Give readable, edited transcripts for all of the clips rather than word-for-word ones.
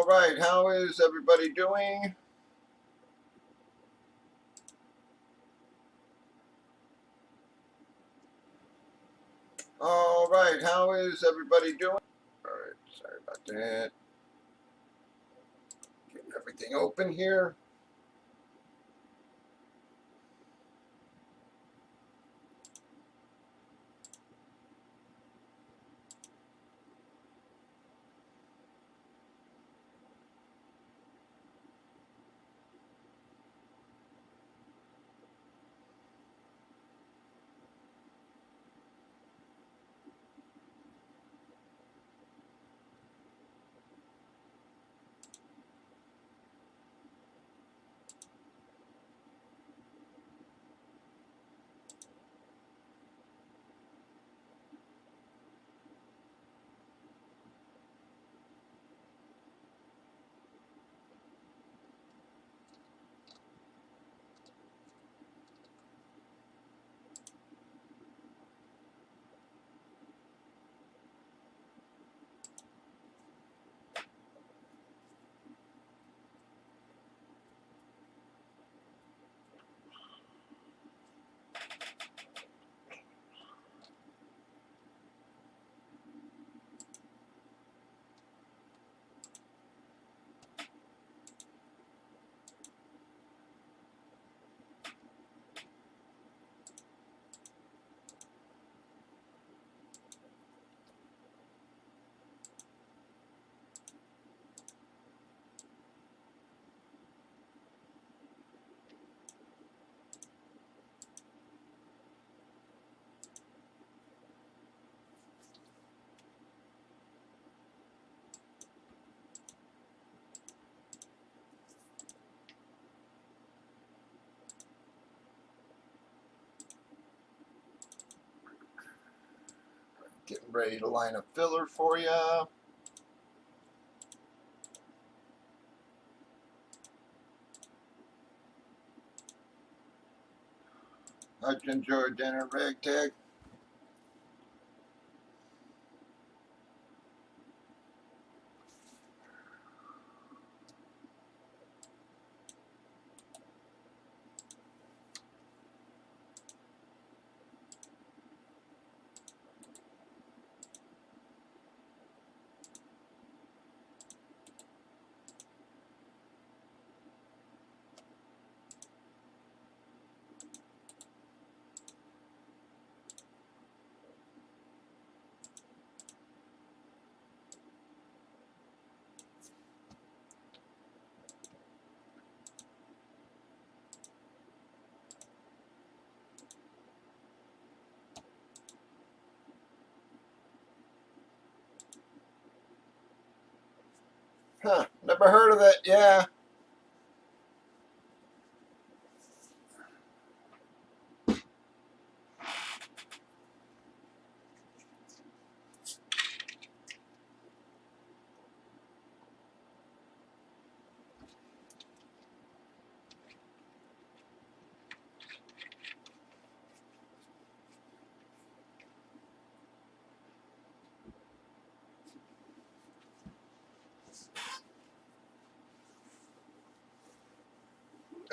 All right, how is everybody doing? All right, how is everybody doing? All right, sorry about that. Getting everything open here. Getting ready to line a filler for you. How'd you enjoy dinner, Ragtag? Huh, never heard of it, yeah.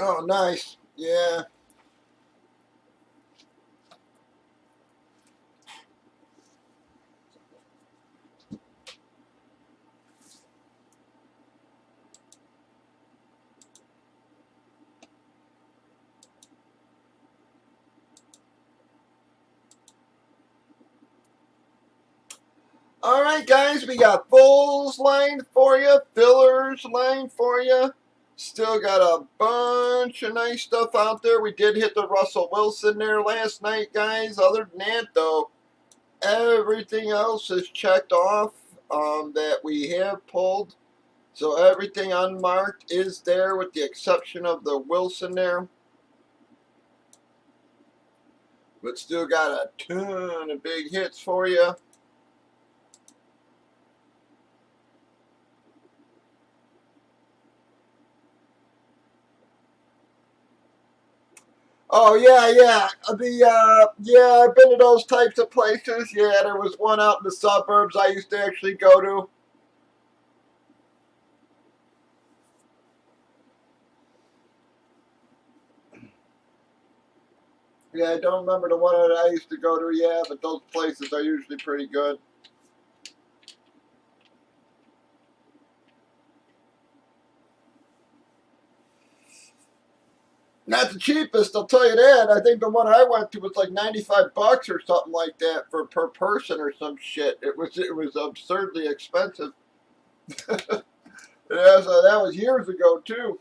Oh, nice, yeah. All right, guys, we got fulls lined for you, fillers lined for you. Still got a bunch of nice stuff out there. We did hit the Russell Wilson there last night, guys. Other than that, though, everything else is checked off that we have pulled. So everything unmarked is there with the exception of the Wilson there. But still got a ton of big hits for you. Oh yeah. Yeah, I've been to those types of places. Yeah, there was one out in the suburbs I used to actually go to. Yeah, I don't remember the one that I used to go to. Yeah, but those places are usually pretty good. Not the cheapest, I'll tell you that. I think the one I went to was like 95 bucks or something like that for per person or some shit. It was absurdly expensive. Yeah, so that was years ago too.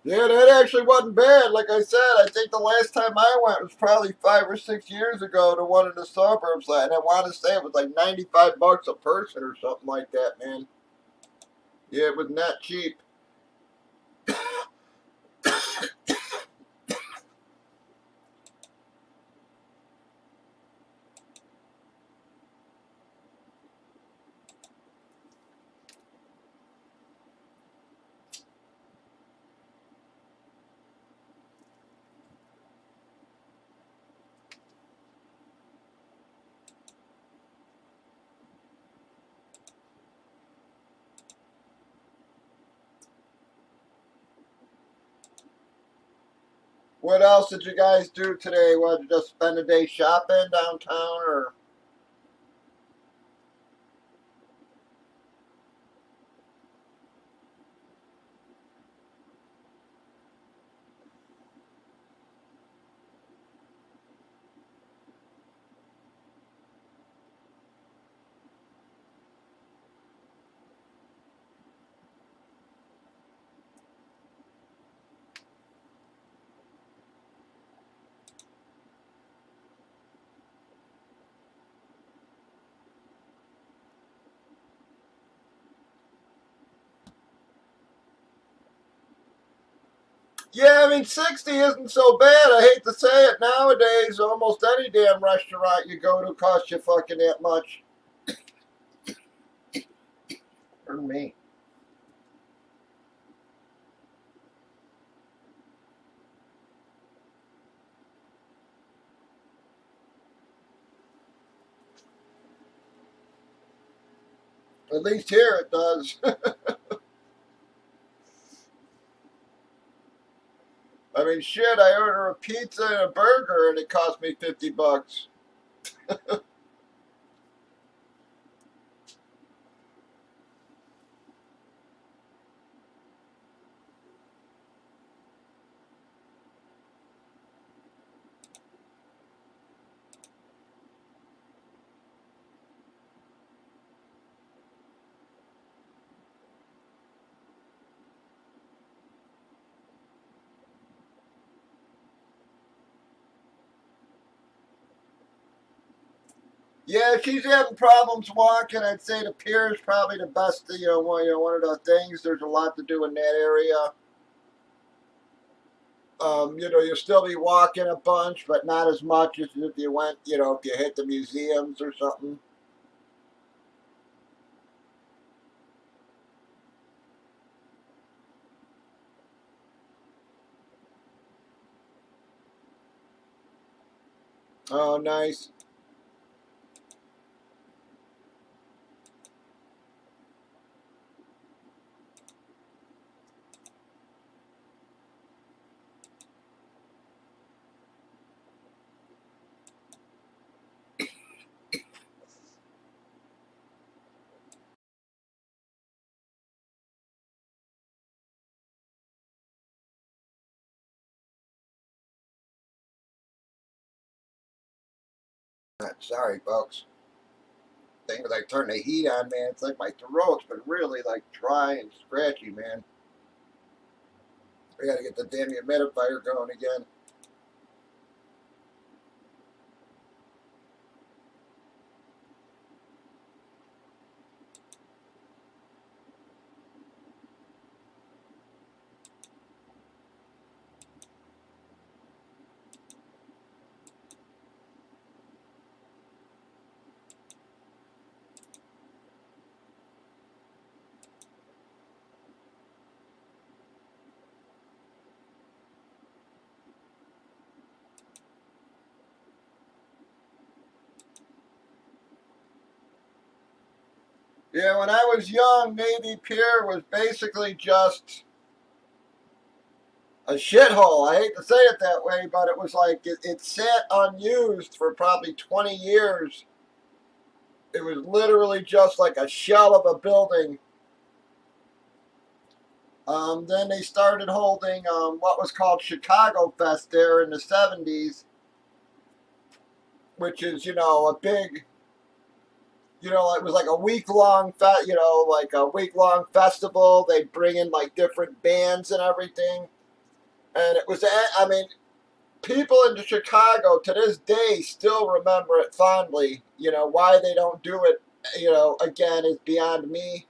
Yeah, that actually wasn't bad. Like I said, I think the last time I went was probably 5 or 6 years ago to one of the suburbs, and I want to say it was like 95 bucks a person or something like that, man. Yeah, it was not cheap. What else did you guys do today? What, just spend a day shopping downtown, or? Yeah, I mean, 60 isn't so bad. I hate to say it. Nowadays, almost any damn restaurant you go to costs you fucking that much. For me. At least here it does. I mean, shit, I order a pizza and a burger and it cost me 50 bucks. Yeah, she's having problems walking. I'd say the pier is probably the best, one of the things. There's a lot to do in that area. You'll still be walking a bunch, but not as much as if you went, if you hit the museums or something. Oh, nice. Sorry, folks. Thing as I turn the heat on, man, it's like my throat's been really like dry and scratchy, man. I gotta get the damn humidifier going again. Yeah, when I was young, Navy Pier was basically just a shithole. I hate to say it that way, but it was like it sat unused for probably 20 years. It was literally just like a shell of a building. Then they started holding what was called Chicago Fest there in the 70s, which is, a big, it was like a week long, like a week long festival. They'd bring in like different bands and everything. And it was, I mean, people in Chicago to this day still remember it fondly. Why they don't do it, again, is beyond me.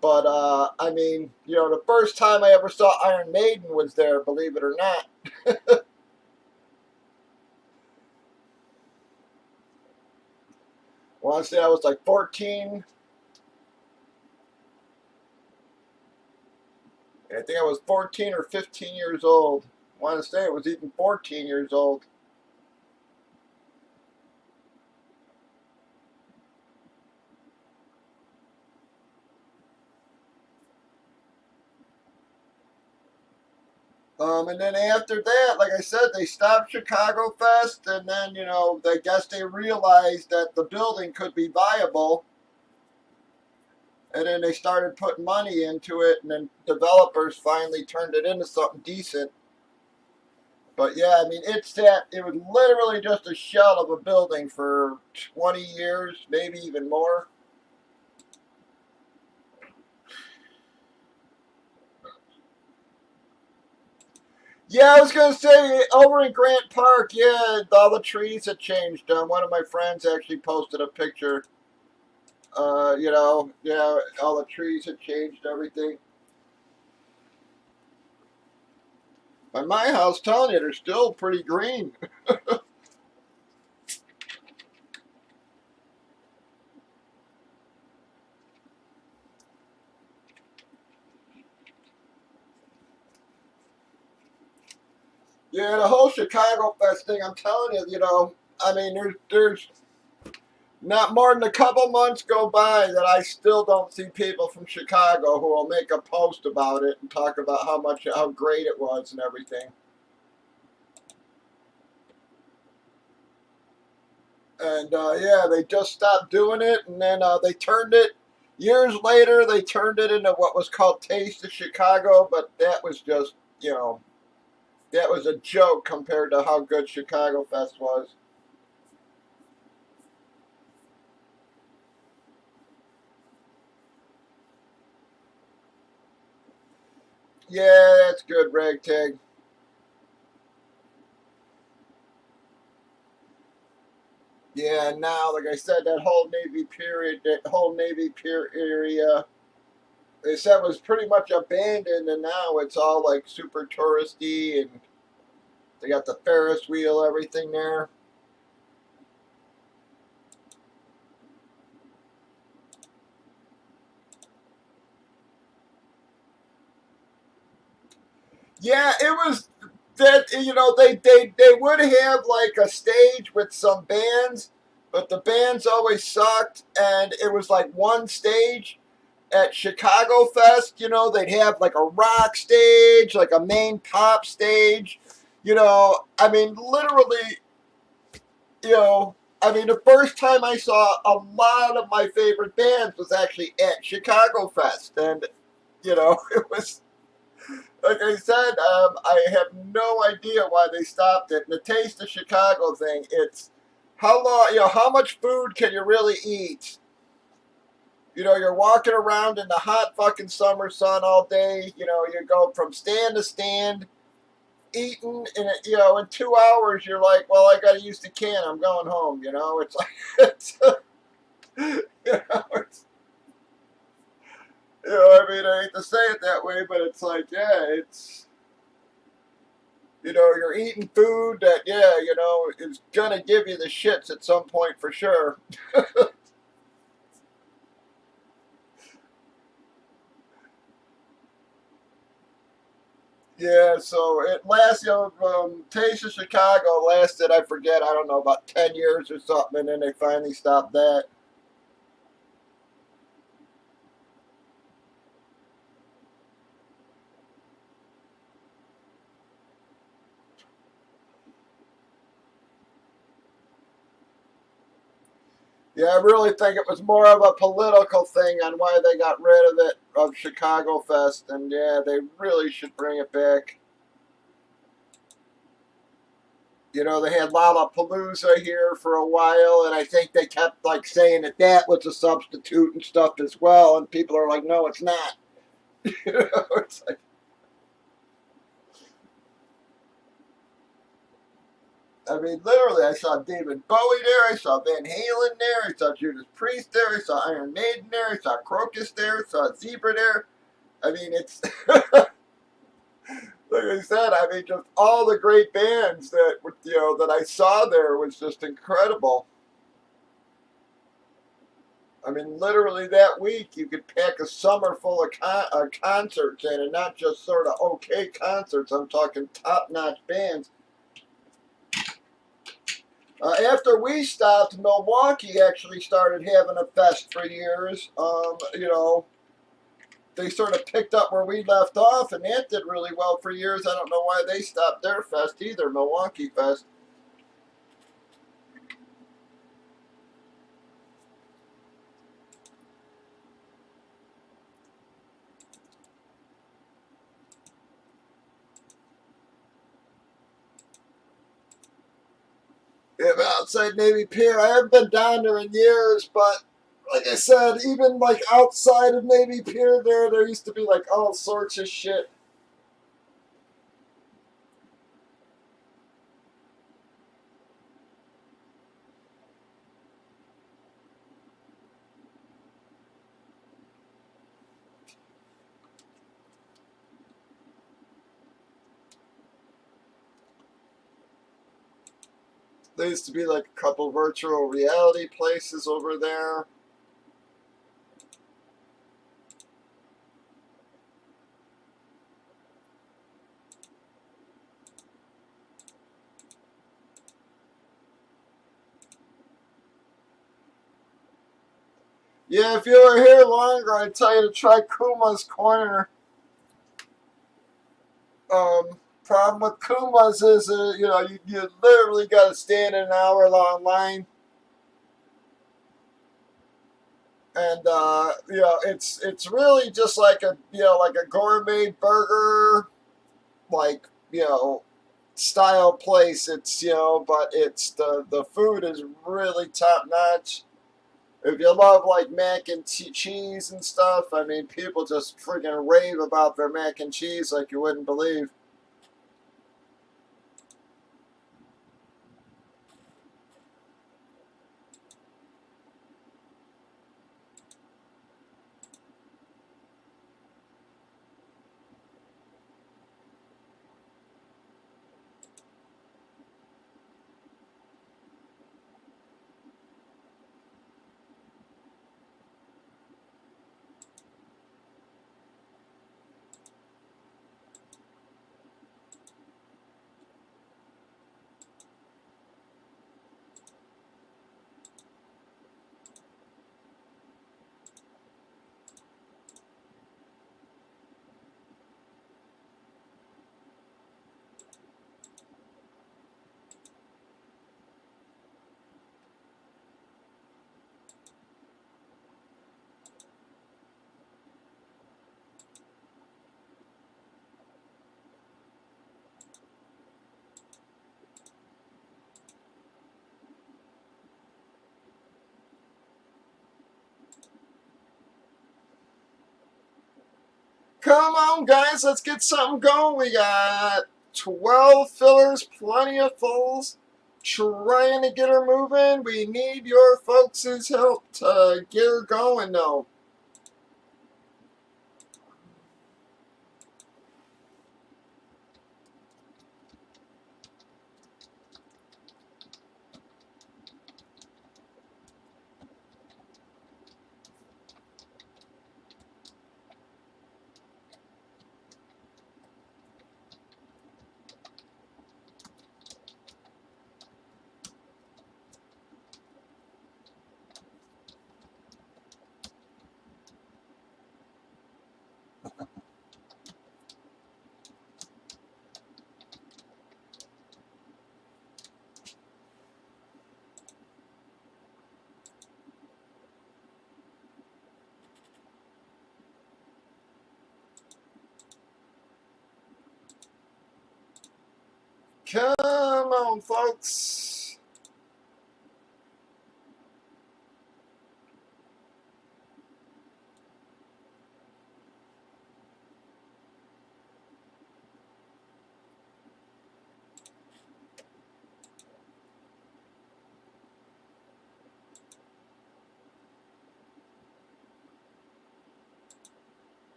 But, I mean, the first time I ever saw Iron Maiden was there, believe it or not. I want to say I was like 14. I think I was 14 or 15 years old. I want to say it was even 14 years old. And then after that, like I said, they stopped Chicago Fest, and then, I guess they realized that the building could be viable, and then they started putting money into it, and then developers finally turned it into something decent. But yeah, I mean, it was literally just a shell of a building for 20 years, maybe even more. Yeah, I was gonna say over in Grant Park, yeah, all the trees had changed. One of my friends actually posted a picture. Yeah, all the trees had changed, everything. By my house, telling you, they're still pretty green. Yeah, the whole Chicago Fest thing, I'm telling you, I mean, there's not more than a couple months go by that I still don't see people from Chicago who will make a post about it and talk about how great it was and everything. And yeah, they just stopped doing it, and then they turned it. Years later, they turned it into what was called Taste of Chicago, but that was just, that was a joke compared to how good Chicago Fest was. Yeah, that's good, ragtag. Yeah, now, like I said, that whole Navy Pier area, they said was pretty much abandoned, and now it's all like super touristy, and they got the Ferris wheel, everything there. Yeah, it was that they would have like a stage with some bands, but the bands always sucked, and it was like one stage. At Chicago Fest, they'd have like a rock stage, like a main pop stage. I mean, literally, I mean, the first time I saw a lot of my favorite bands was actually at Chicago Fest, and it was like I said, I have no idea why they stopped it. And the Taste of Chicago thing, it's how long, how much food can you really eat? You're walking around in the hot fucking summer sun all day. You go from stand to stand, eating, and in 2 hours you're like, well, I got to use the can. I'm going home. It's like it's I mean, I hate to say it that way, but it's like, yeah, it's you're eating food that, yeah, is gonna give you the shits at some point for sure. Yeah, so it lasted, Taste of Chicago lasted, I forget, I don't know, about 10 years or something, and then they finally stopped that. Yeah, I really think it was more of a political thing on why they got rid of it, of Chicago Fest, and yeah, they really should bring it back. You know, they had Lollapalooza here for a while, and I think they kept like saying that that was a substitute and stuff as well, and people are like, no, it's not. You know, it's like, I mean, literally, I saw David Bowie there, I saw Van Halen there, I saw Judas Priest there, I saw Iron Maiden there, I saw Crocus there, I saw Zebra there. I mean, it's like I said, I mean, just all the great bands that that I saw there was just incredible. I mean, literally that week you could pack a summer full of concerts in, and not just sort of okay concerts. I'm talking top-notch bands. After we stopped, Milwaukee actually started having a fest for years. They sort of picked up where we left off, and that did really well for years. I don't know why they stopped their fest either, Milwaukee Fest. Yeah, outside Navy Pier, I haven't been down there in years, but like I said, even like outside of Navy Pier there used to be like all sorts of shit. There used to be like a couple virtual reality places over there. Yeah, if you were here longer, I'd tell you to try Kuma's Corner. Problem with Kuma's is, you literally got to stand in an hour-long line, and it's really just like a gourmet burger, like style place. But it's the food is really top notch. If you love like mac and cheese and stuff, I mean, people just freaking rave about their mac and cheese like you wouldn't believe. Come on, guys, let's get something going. We got 12 fillers, plenty of fulls. Trying to get her moving. We need your folks' help to get her going, though. Come on, folks.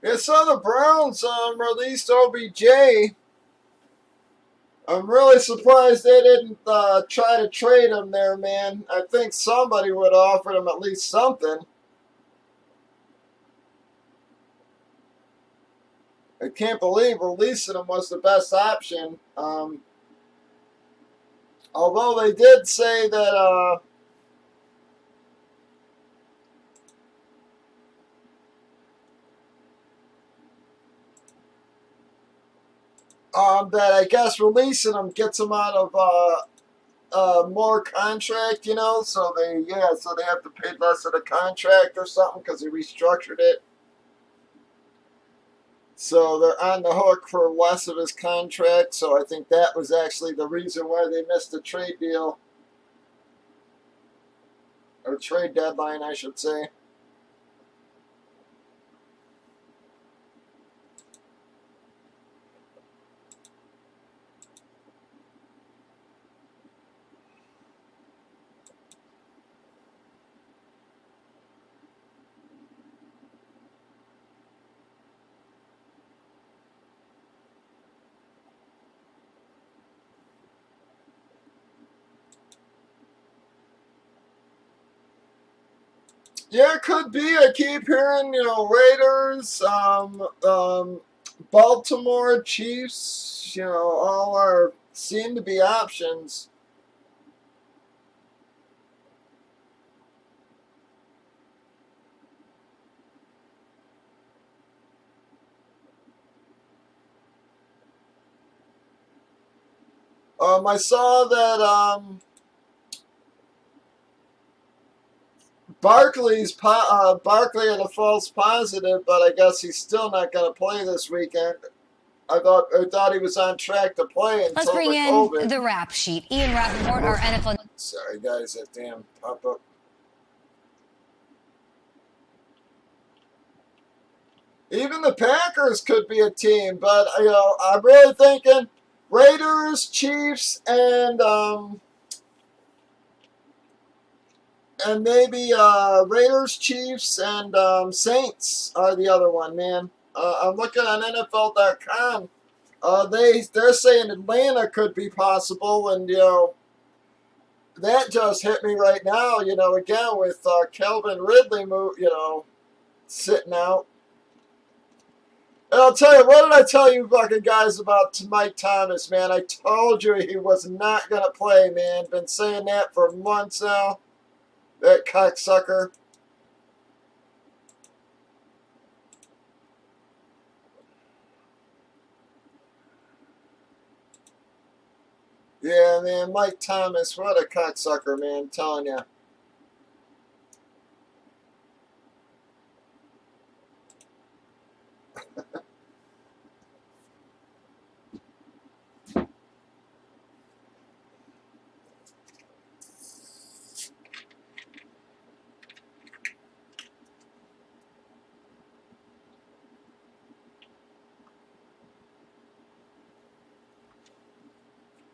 Yeah, so the Browns released OBJ. I'm really surprised they didn't try to trade him there, man. I think somebody would have offered him at least something. I can't believe releasing him was the best option. Although they did say that that I guess releasing him gets him out of more contract, you know. So they have to pay less of the contract or something because he restructured it. So they're on the hook for less of his contract. So I think that was actually the reason why they missed the trade deal. Or trade deadline, I should say. Yeah, it could be. I keep hearing, Raiders, Baltimore, Chiefs, all seem to be options. I saw that Barkley had a false positive, but I guess he's still not going to play this weekend. I thought he was on track to play until Let's bring the in COVID. the rap sheet. Ian Rappaport, our NFL. Sorry, guys, that damn pop-up. Even the Packers could be a team, but I'm really thinking Raiders, Chiefs, and maybe Raiders, Chiefs, and Saints are the other one, man. I'm looking on NFL.com. They're saying Atlanta could be possible, and that just hit me right now. Again with Calvin Ridley, sitting out. And I'll tell you, what did I tell you fucking guys about Mike Thomas, man? I told you he was not gonna play, man. Been saying that for months now. That cocksucker. Yeah, man, Mike Thomas, what a cocksucker, man, I'm telling you.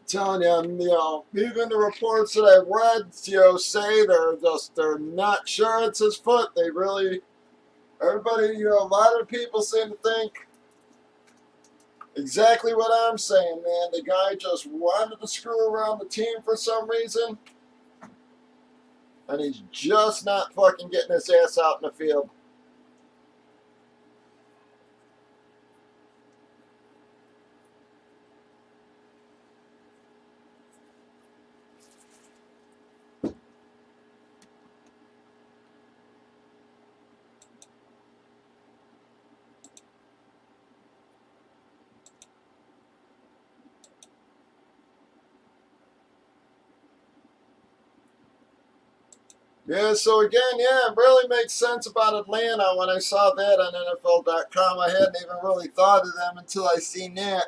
Telling you, even the reports that I've read, say they're not sure it's his foot. Everybody, a lot of people seem to think exactly what I'm saying, man. The guy just wanted to screw around the team for some reason, and he's just not fucking getting his ass out in the field. Yeah, so again, yeah, it really makes sense about Atlanta. When I saw that on NFL.com, I hadn't even really thought of them until I seen that.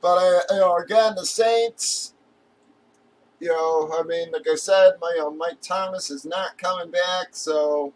But again, the Saints, I mean, like I said, Mike Thomas is not coming back, so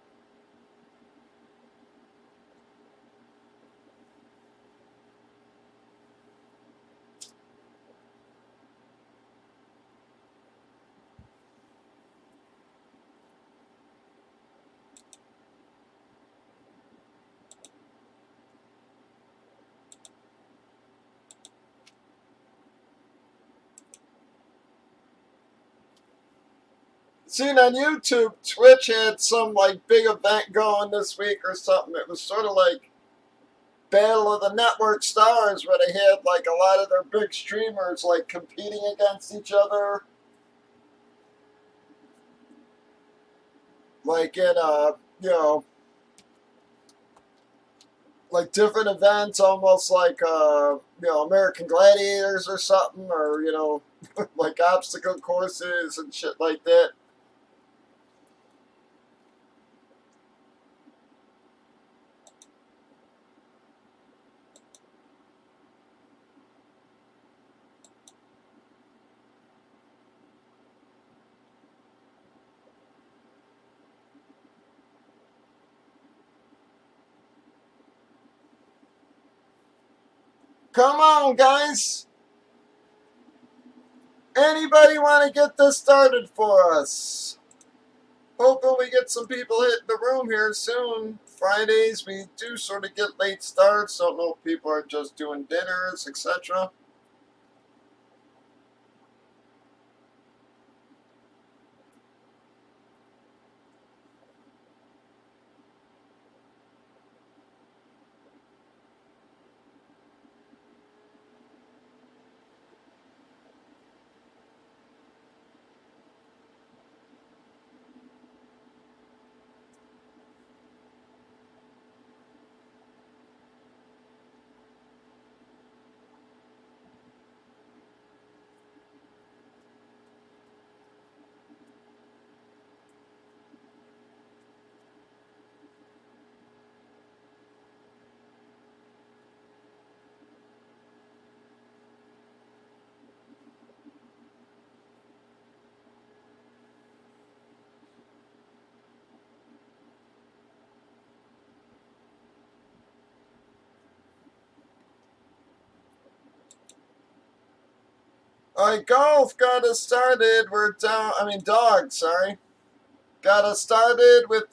seen on YouTube, Twitch had some like big event going this week or something. It was sort of like Battle of the Network Stars, where they had like a lot of their big streamers like competing against each other, like in like different events, almost like American Gladiators or something, or like obstacle courses and shit like that. Come on, guys! Anybody want to get this started for us? Hoping we get some people hitting the room here soon. Fridays we do sort of get late starts. Don't know if people are just doing dinners, etc. Alright, golf got us started. We're down. I mean, dog. Sorry, got us started with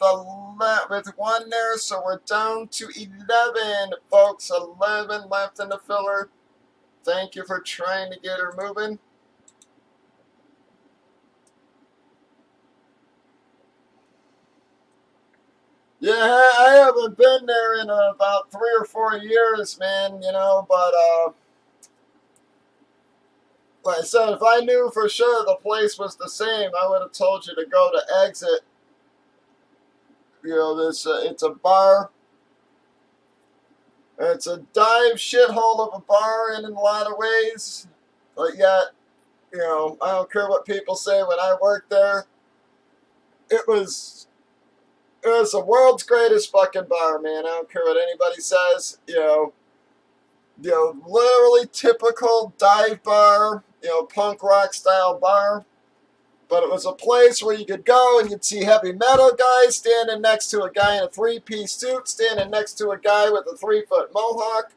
with one there, so we're down to 11, folks. 11 left in the filler. Thank you for trying to get her moving. Yeah, I haven't been there in about 3 or 4 years, man. But like I said, if I knew for sure the place was the same, I would have told you to go to exit. This it's a bar. It's a dive shithole of a bar in a lot of ways, but yet, I don't care what people say. When I worked there, it was it was the world's greatest fucking bar, man. I don't care what anybody says. Literally typical dive bar, punk rock style bar. But it was a place where you could go and you'd see heavy metal guys standing next to a guy in a three-piece suit, standing next to a guy with a 3-foot mohawk,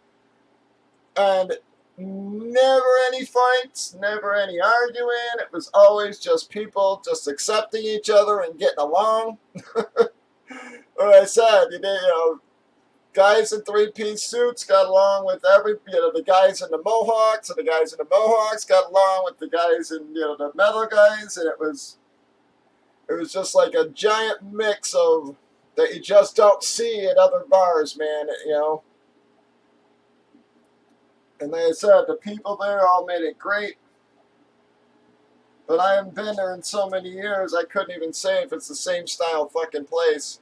and never any fights, never any arguing. It was always just people just accepting each other and getting along. Like I said, guys in three-piece suits got along with the guys in the mohawks, and the guys in the mohawks got along with the guys in, the metal guys, and it was just like a giant mix of that you just don't see at other bars, man. And like I said, the people there all made it great. But I haven't been there in so many years, I couldn't even say if it's the same style fucking place.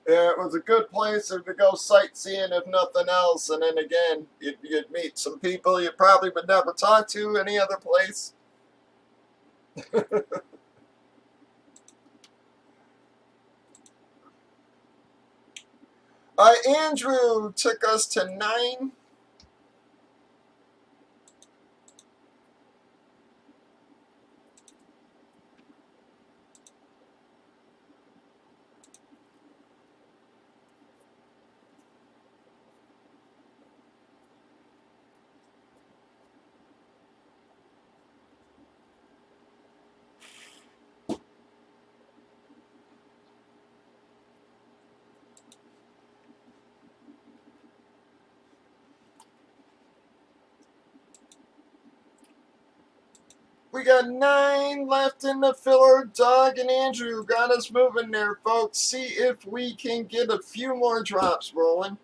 Yeah, it was a good place to go sightseeing, if nothing else. And then again, you'd meet some people you probably would never talk to any other place. Andrew took us to 9. We got 9 left in the filler. Doug and Andrew got us moving there, folks. See if we can get a few more drops rolling.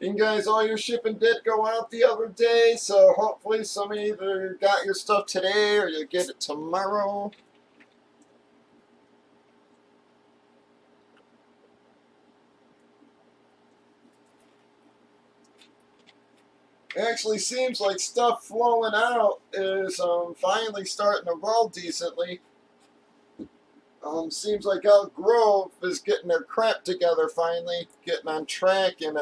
And guys, all your shipping did go out the other day, so hopefully some of you either got your stuff today or you'll get it tomorrow. It actually seems like stuff flowing out is finally starting to roll decently. Seems like Elk Grove is getting their crap together finally, getting on track and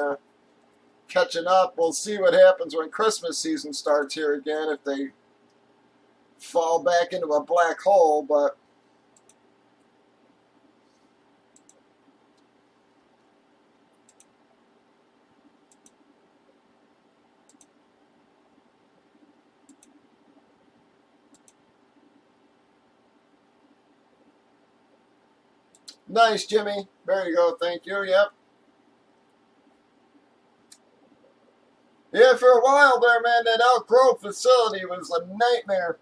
catching up. We'll see what happens when Christmas season starts here again, if they fall back into a black hole, but nice, Jimmy. There you go. Thank you. Yep. Yeah, for a while there, man, that Elk Grove facility was a nightmare.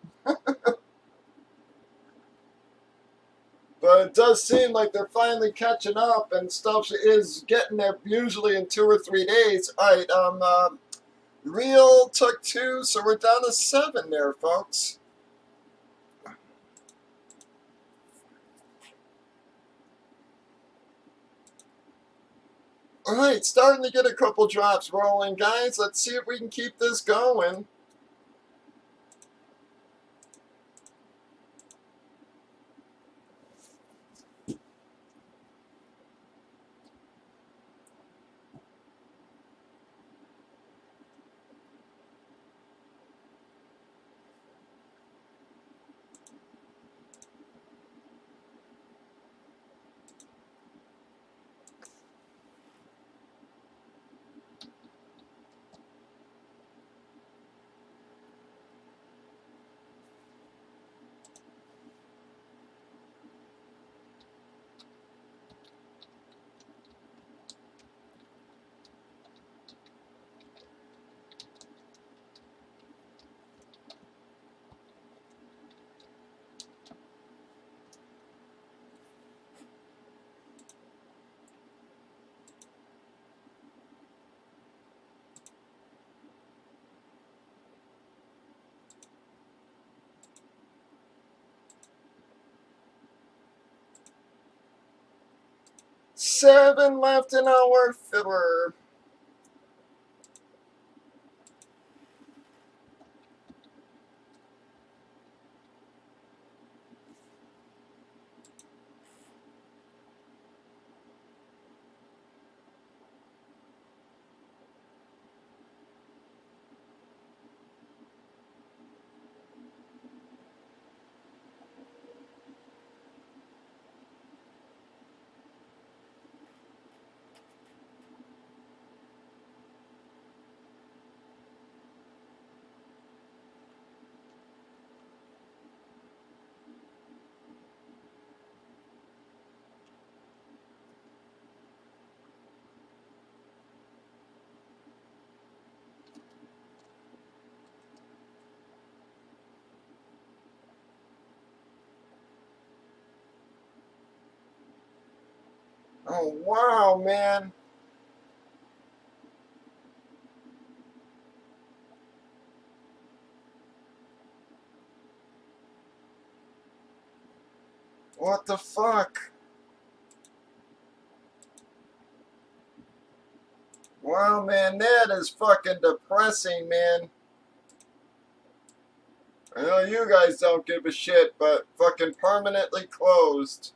But it does seem like they're finally catching up, and stuff is getting there usually in 2 or 3 days. All right, Real took 2, so we're down to 7 there, folks. All right, starting to get a couple drops rolling, guys. Let's see if we can keep this going. Seven left in our filler. Oh, wow, man. What the fuck? Wow, man, that is fucking depressing, man. I know you guys don't give a shit, but fucking permanently closed.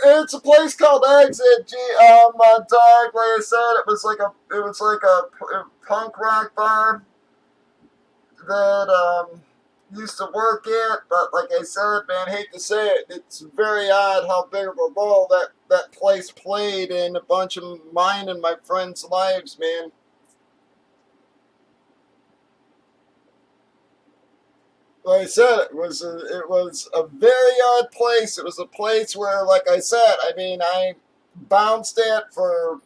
It's a place called Exit. Dog. Like I said, it was like a punk rock bar that used to work at. But like I said, man, hate to say it, it's very odd how big of a role that place played in a bunch of mine and my friends' lives, man. Like I said, it was a very odd place. It was a place where, like I said, I mean, I bounced at for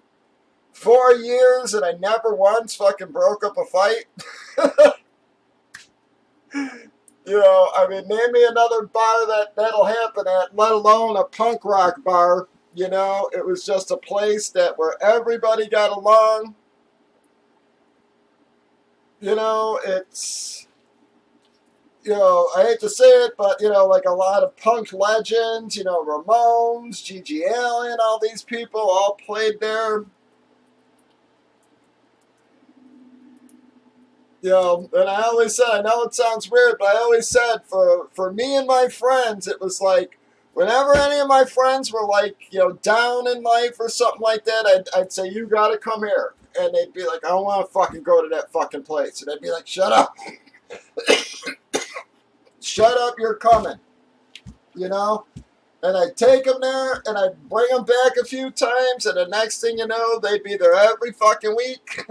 4 years and I never once fucking broke up a fight. I mean, name me another bar that'll happen at, let alone a punk rock bar. It was just a place where everybody got along. It's I hate to say it, but like a lot of punk legends, Ramones, Gigi Allen, all these people all played there. And I always said, I know it sounds weird, but I always said for me and my friends, it was like whenever any of my friends were like, down in life or something like that, I'd say, you gotta come here. And they'd be like, I don't want to fucking go to that fucking place. And I'd be like, shut up. Shut up, you're coming. And I'd take them there and I'd bring them back a few times. And the next thing you know, they'd be there every fucking week.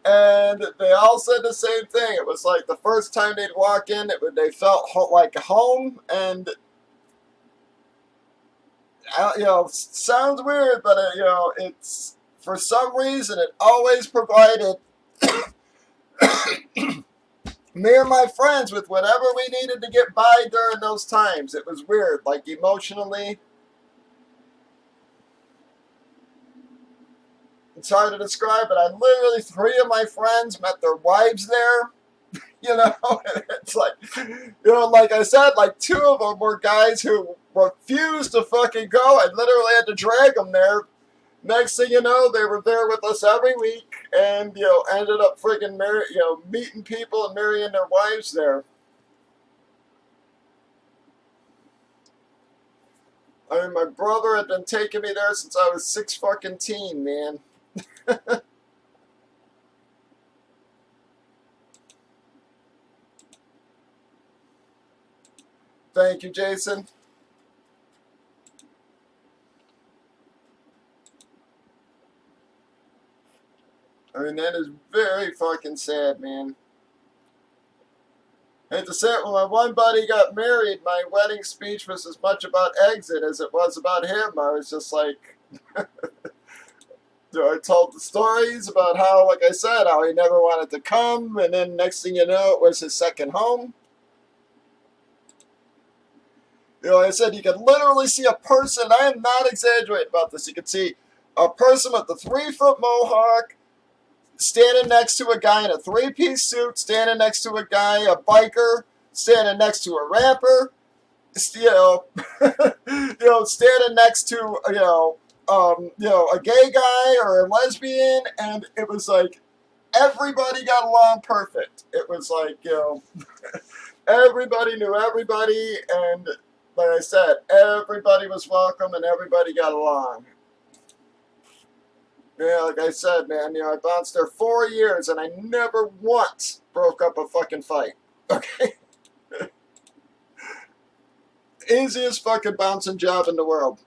And they all said the same thing. It was like the first time they'd walk in, they felt like home. And, sounds weird, but, it's for some reason it always provided me and my friends with whatever we needed to get by during those times. It was weird, like emotionally. It's hard to describe, but I literally, 3 of my friends met their wives there. It's like, like I said, like 2 of them were guys who refused to fucking go. I literally had to drag them there. Next thing you know, they were there with us every week, and ended up friggin' meeting people and marrying their wives there. I mean, my brother had been taking me there since I was 6 fucking teen, man. Thank you, Jason. I mean, that is very fucking sad, man. I hate to say it, when my one buddy got married, my wedding speech was as much about Exit as it was about him. I was just like, I told the stories about how, like I said, how he never wanted to come, and then next thing you know, it was his second home. Like I said, you could literally see a person, I am not exaggerating about this, you could see a person with a 3-foot mohawk standing next to a guy in a 3-piece suit, standing next to a guy, a biker, standing next to a rapper, standing next to, a gay guy or a lesbian, and it was like everybody got along perfect. It was like, everybody knew everybody, and like I said, everybody was welcome and everybody got along. Yeah, like I said, man, you know, I bounced there 4 years and I never once broke up a fucking fight. Okay? Easiest fucking bouncing job in the world.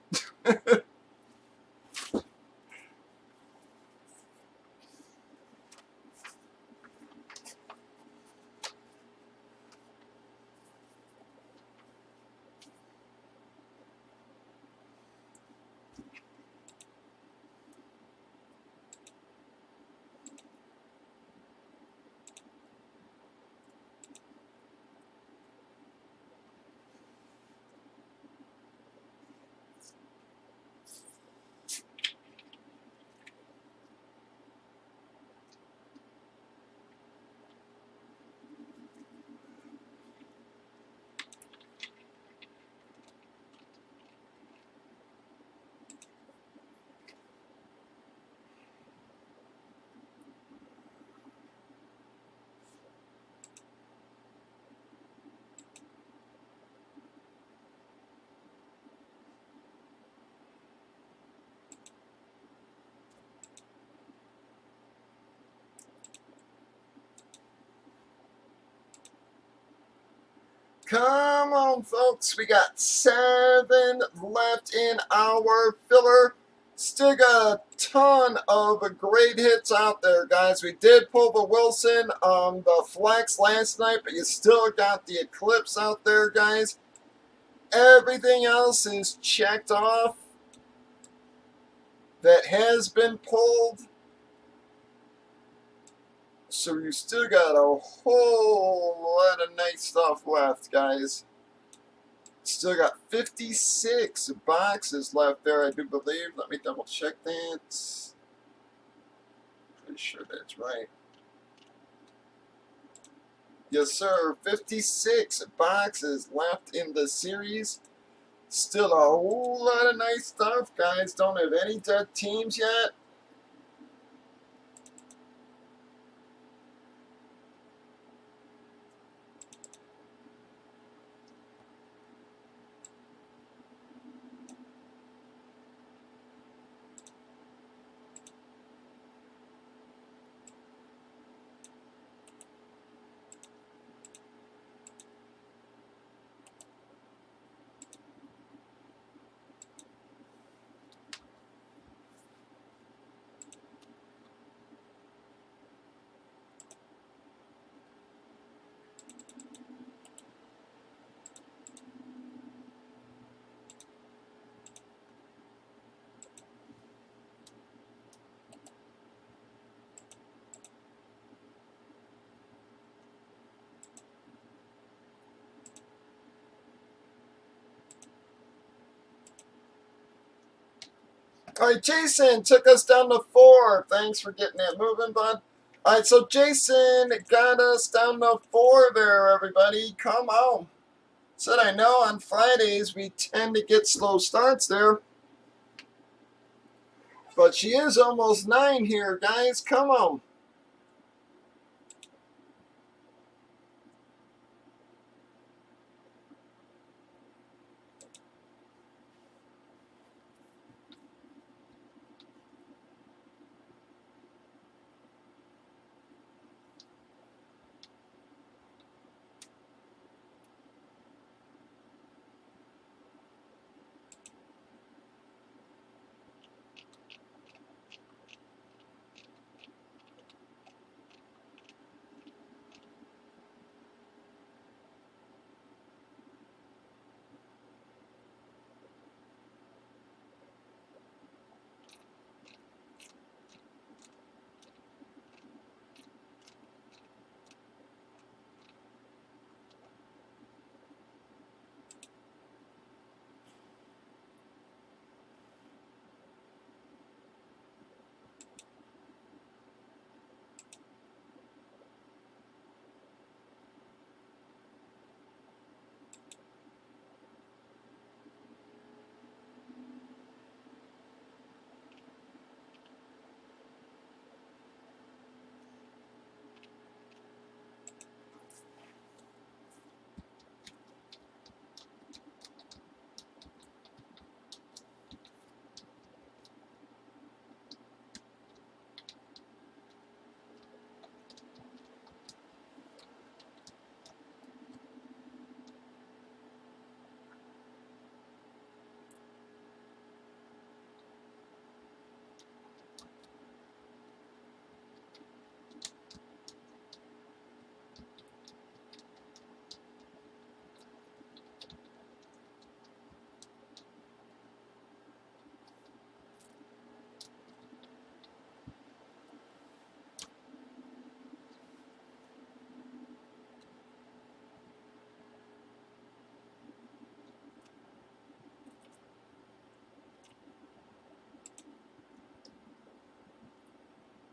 Come on, folks. We got 7 left in our filler. Still got a ton of great hits out there, guys. We did pull the Wilson on the flex last night, but you still got the Eclipse out there, guys. Everything else is checked off that has been pulled. So you still got a whole lot of nice stuff left, guys. Still got 56 boxes left there, I do believe. Let me double check that. Pretty sure that's right. Yes, sir. 56 boxes left in the series. Still a whole lot of nice stuff, guys. Don't have any dead teams yet. All right, Jason took us down to 4. Thanks for getting that moving, bud. All right, so Jason got us down to 4 there, everybody. Come on. Said I know on Fridays we tend to get slow starts there. But she is almost 9 here, guys. Come on.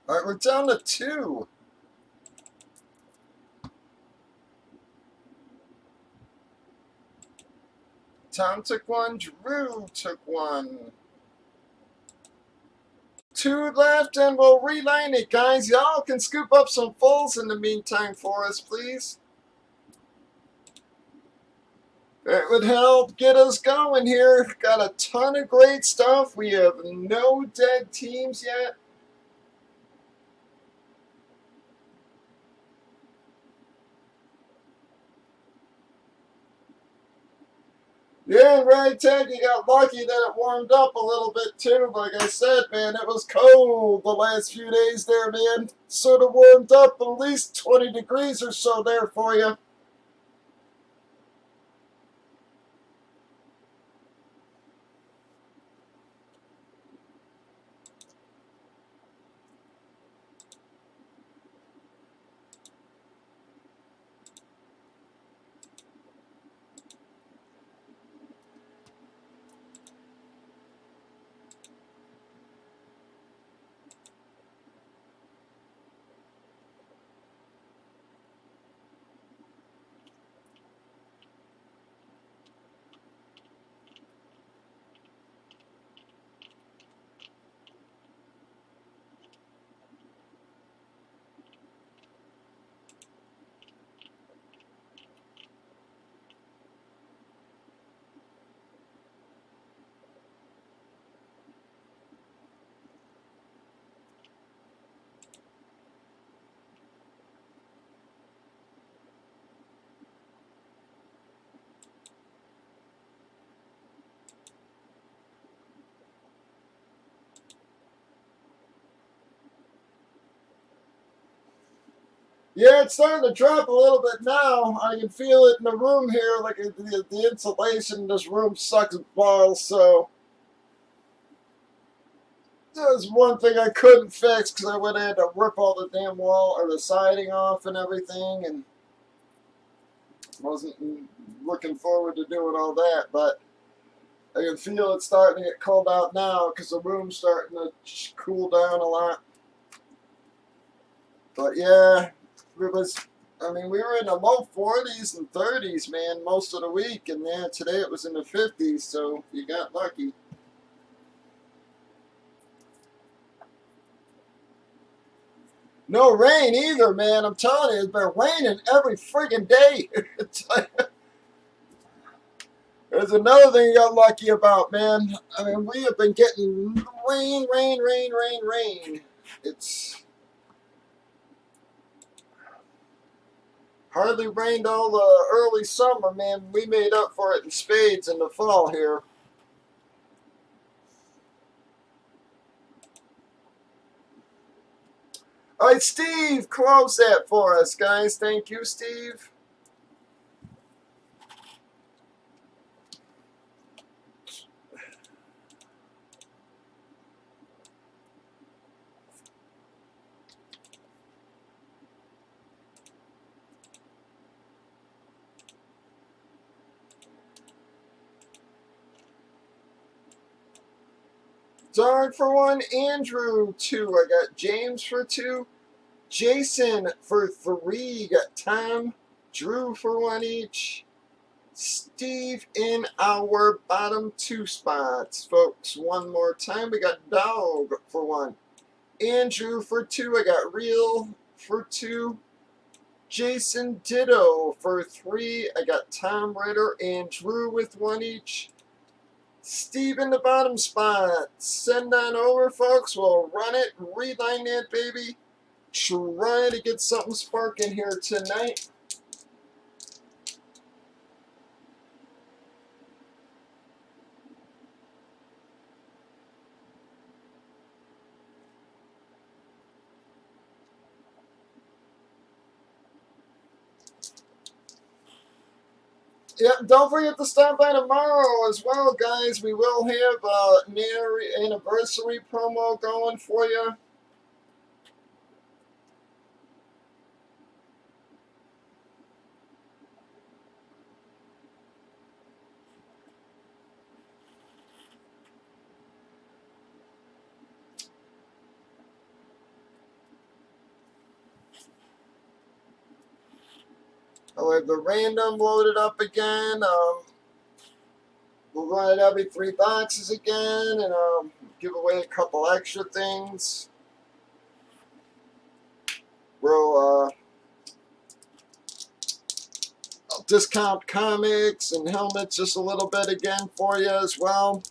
All right, we're down to 2. Tom took 1. Drew took 1. 2 left, and we'll reline it, guys. Y'all can scoop up some fulls in the meantime for us, please. That would help get us going here. Got a ton of great stuff. We have no dead teams yet. Yeah, right, Ted, you got lucky that it warmed up a little bit too. Like I said, man, it was cold the last few days there, man. Sort of warmed up at least 20 degrees or so there for you. Yeah, it's starting to drop a little bit now. I can feel it in the room here, like the insulation in this room sucks balls, so there's one thing I couldn't fix because I would have had to rip all the damn wall or the siding off and everything, and wasn't looking forward to doing all that, but I can feel it starting to get cold out now because the room's starting to cool down a lot. But yeah, it was, I mean, we were in the low 40s and 30s, man, most of the week, and yeah, today it was in the 50s, so you got lucky. No rain either, man. I'm telling you, it's been raining every freaking day. There's another thing you got lucky about, man. I mean, we have been getting rain, rain, rain, rain, rain. It's hardly rained all the early summer, man. We made up for it in spades in the fall here. All right, Steve, close that for us, guys. Thank you, Steve. Darn for 1, Andrew 2. I got James for 2. Jason for 3. Got Tom, Drew for 1 each. Steve in our bottom 2 spots, folks. One more time. We got Dog for 1. Andrew for 2. I got Real for 2. Jason Ditto for 3. I got Tom Ritter and Drew with 1 each. Steve in the bottom spot. Send on over, folks. We'll run it. Reline that, baby. Try to get something sparking here tonight. Yep, don't forget to stop by tomorrow as well, guys. We will have an anniversary promo going for you. I'll have the random loaded up again. We'll run it every 3 boxes again, and give away a couple extra things. We'll I'll discount comics and helmets just a little bit again for you as well.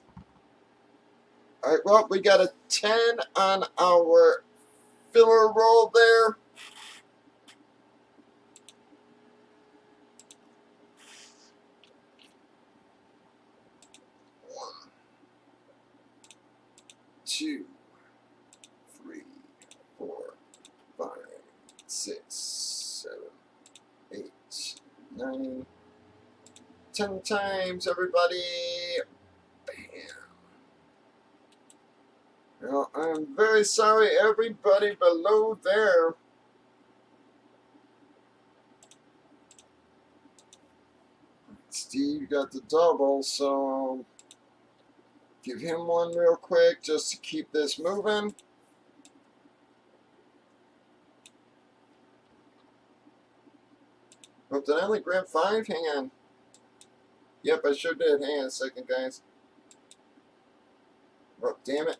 All right, well, we got a 10 on our filler roll there. One, 2, 3, 4, 5, 6, 7, 8, 9, 10 times, everybody. Bam. Well, I'm very sorry, everybody below there. Steve got the double, so give him one real quick just to keep this moving. Oh, did I only grab 5? Hang on. Yep, I sure did. Hang on a second, guys. Oh, damn it.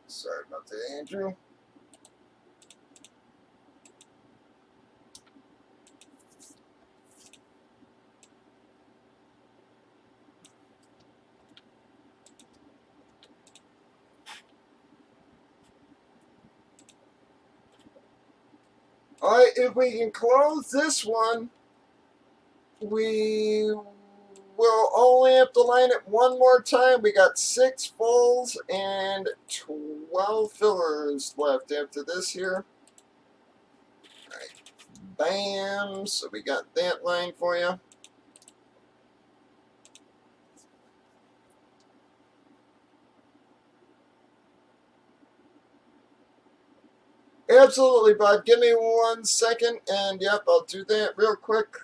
Sorry about that, Andrew. Alright, if we can close this one, we will only have to line it one more time. We got 6 fulls and 12 fillers left after this here. Alright, bam. So we got that line for you. Absolutely, bud. Give me 1 second, and yep, I'll do that real quick.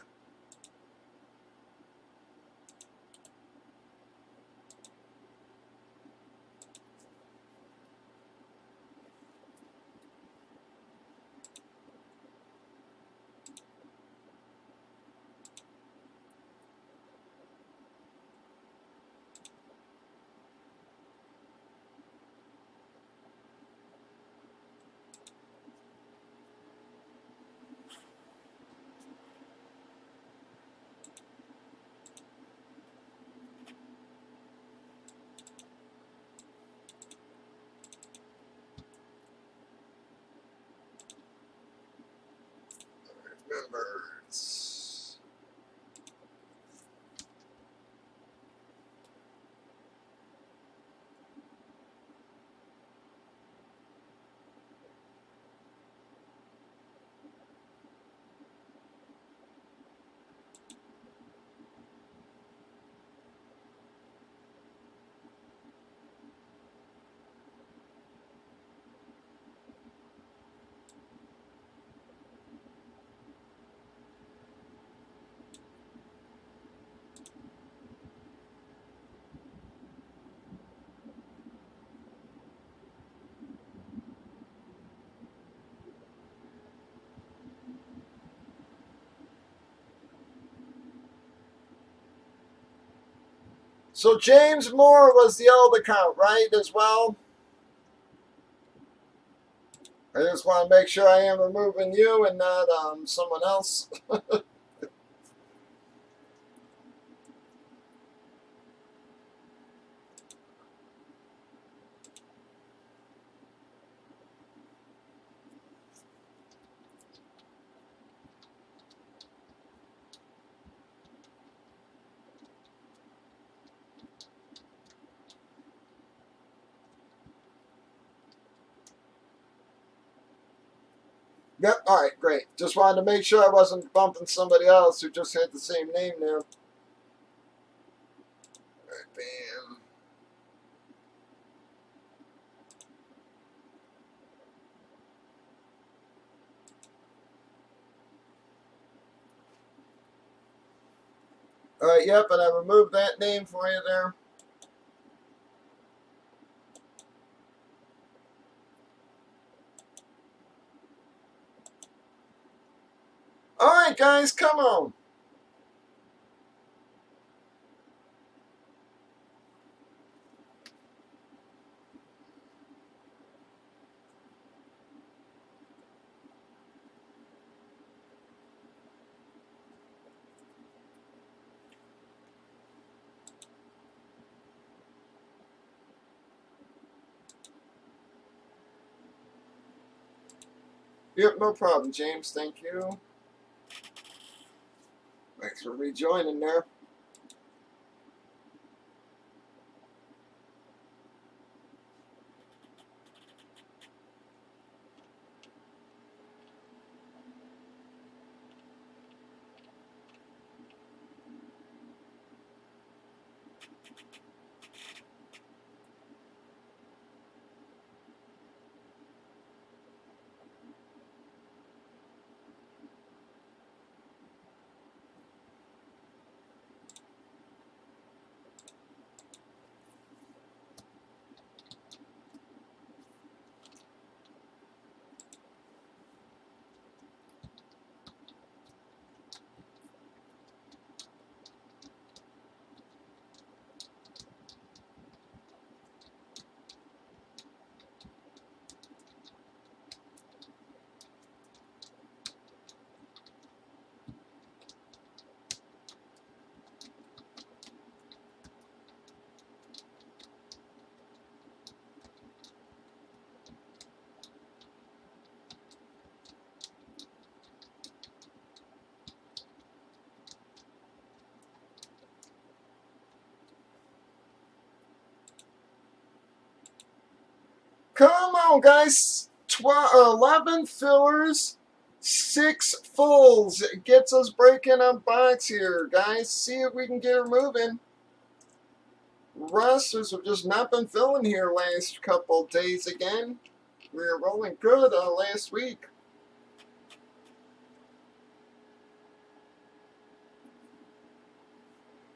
Members. So James Moore was the old account, right, as well? I just want to make sure I am removing you and not someone else. Yep, alright, great. Just wanted to make sure I wasn't bumping somebody else who just had the same name now. Bam. Alright, yep, and I removed that name for you there. Alright, guys, come on. Yep, no problem, James. Thank you. Thanks for rejoining there. Come on, guys. 11 fillers, 6 fulls. It gets us breaking a box here, guys. See if we can get her moving. Wrestlers have just not been filling here last couple days again. We were rolling good last week.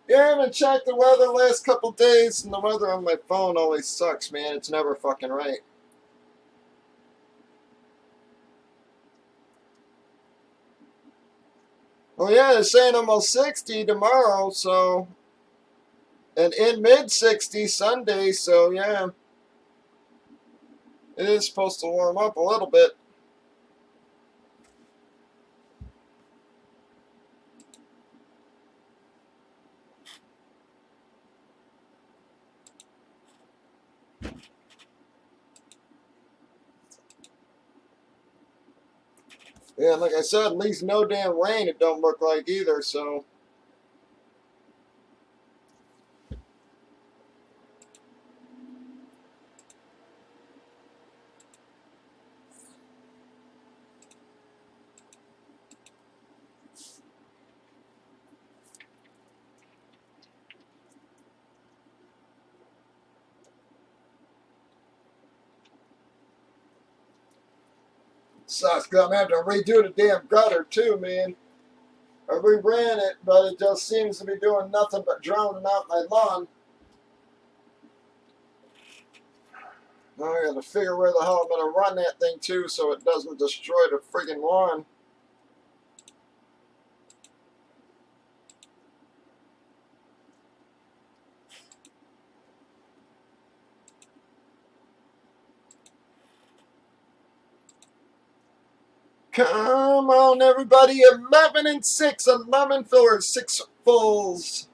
Yeah, I haven't checked the weather last couple days, and the weather on my phone always sucks, man. It's never fucking right. Well, yeah, it's saying almost 60 tomorrow, so. And in mid 60s Sunday, so yeah. It is supposed to warm up a little bit. Yeah, like I said, at least no damn rain it don't look like either, so. Sucks, 'cause I'm having to redo the damn gutter too, man. I reran it, but it just seems to be doing nothing but drowning out my lawn. Now I gotta figure where the hell I'm gonna run that thing to so it doesn't destroy the friggin' lawn. Come on, everybody. 11 and 6. 11 fillers, 6 fulls.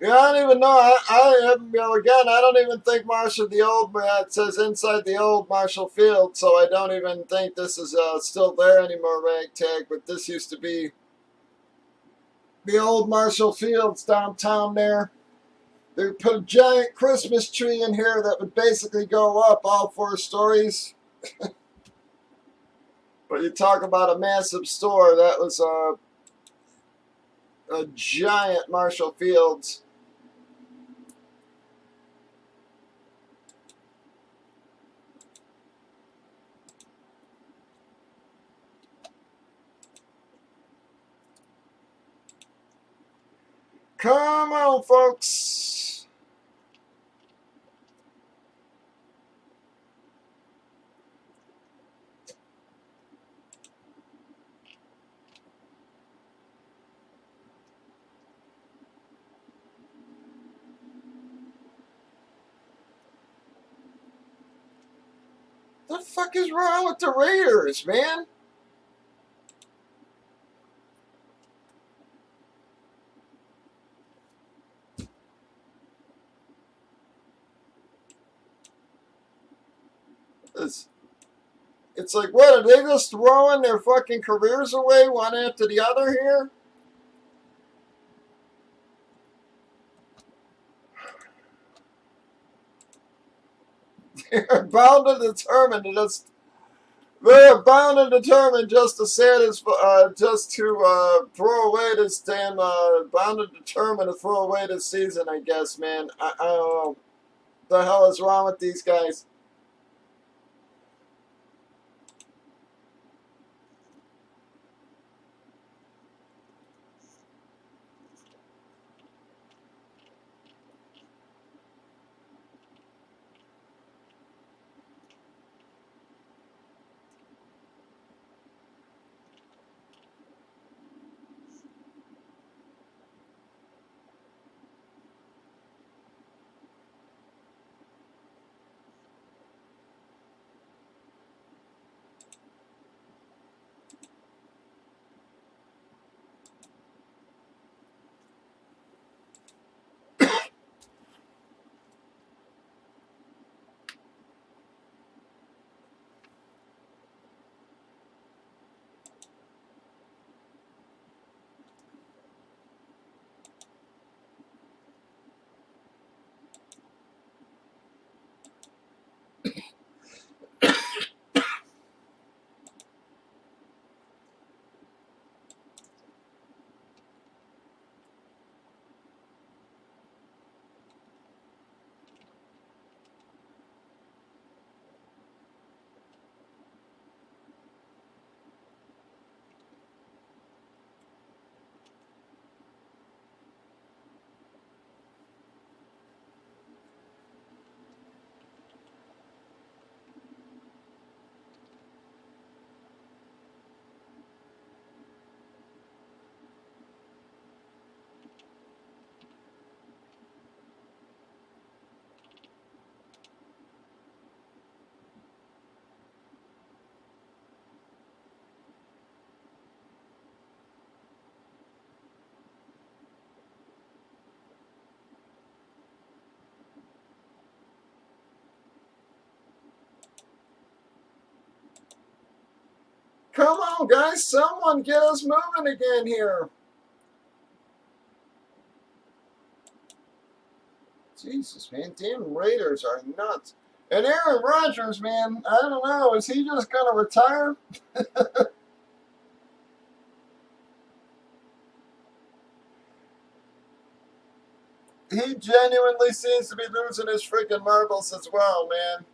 Yeah, I don't even know. Again, I don't even think Marshall the old man. It says inside the old Marshall Field, so I don't even think this is still there anymore, ragtag. But this used to be the old Marshall Fields downtown there. They put a giant Christmas tree in here that would basically go up all 4 stories. But you talk about a massive store. That was a giant Marshall Fields. Come on, folks. The fuck is wrong with the Raiders, man? It's like, what, are they just throwing their fucking careers away one after the other here? They're bound and determined to just. They're bound and determined just to throw away this damn. Bound and determined to throw away this season, I guess, man. I don't know. What the hell is wrong with these guys? Come on, guys. Someone get us moving again here. Jesus, man. Damn Raiders are nuts. And Aaron Rodgers, man, I don't know. Is he just going to retire? He genuinely seems to be losing his freaking marbles as well, man.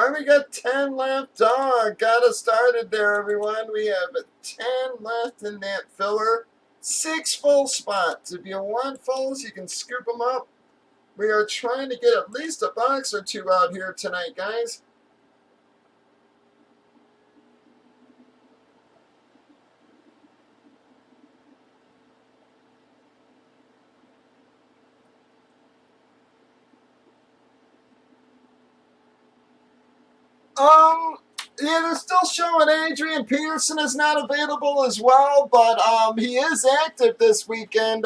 All right, we got 10 left. Oh, got us started there, everyone. We have 10 left in that filler. 6 full spots. If you want fulls, you can scoop them up. We are trying to get at least a box or two out here tonight, guys. Yeah, they're still showing Adrian Peterson is not available as well, but he is active this weekend.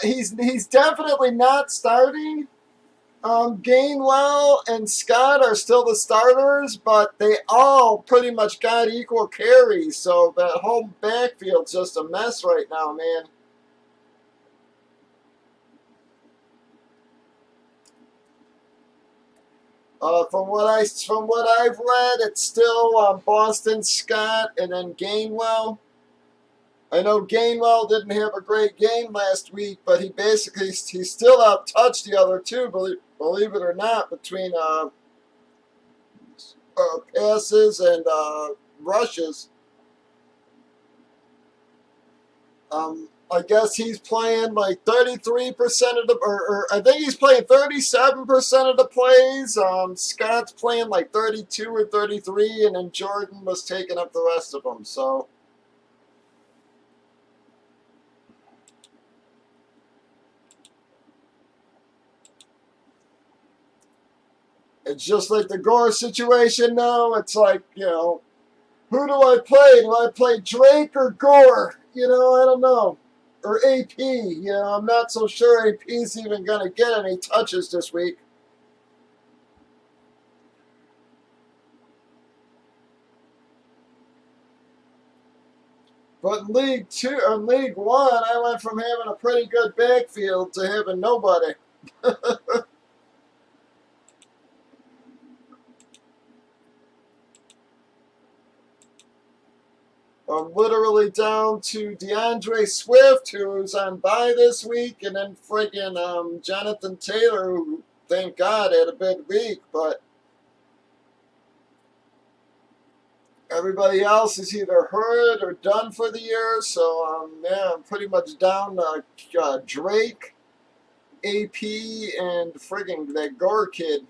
He's definitely not starting. Gainwell and Scott are still the starters, but they all pretty much got equal carries, so that whole backfield's just a mess right now, man. From what I've read, it's still Boston Scott and then Gainwell. I know Gainwell didn't have a great game last week, but he still out-touched the other two, believe it or not, between passes and rushes. I guess he's playing like 33% of the, or I think he's playing 37% of the plays. Scott's playing like 32 or 33, and then Jordan was taking up the rest of them. So it's just like the Gore situation now. It's like, who do I play? Do I play Drake or Gore? I don't know. Or AP. I'm not so sure AP's even going to get any touches this week. But in League One, I went from having a pretty good backfield to having nobody. I'm literally down to DeAndre Swift, who's on bye this week, and then friggin' Jonathan Taylor, who, thank God, had a big week, but everybody else is either hurt or done for the year, so yeah, I'm pretty much down to Drake, AP, and friggin' that Gore kid.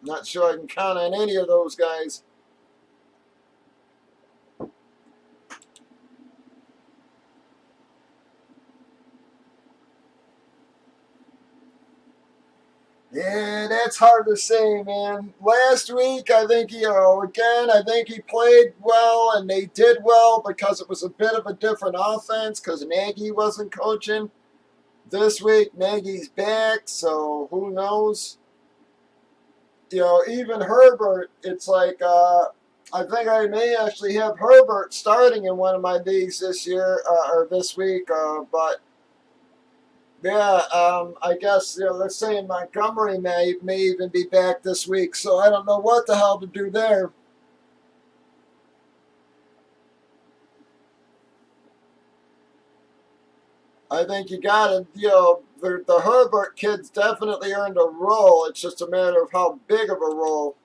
Not sure I can count on any of those guys. Yeah, that's hard to say, man. Last week, I think I think he played well, and they did well because it was a bit of a different offense because Nagy wasn't coaching. This week, Nagy's back, so who knows? Even Herbert, it's like I think I may actually have Herbert starting in one of my leagues this year or this week, but. Yeah, I guess they're saying Montgomery may even be back this week, so I don't know what the hell to do there. I think you got to, the Herbert kid's definitely earned a role. It's just a matter of how big of a role.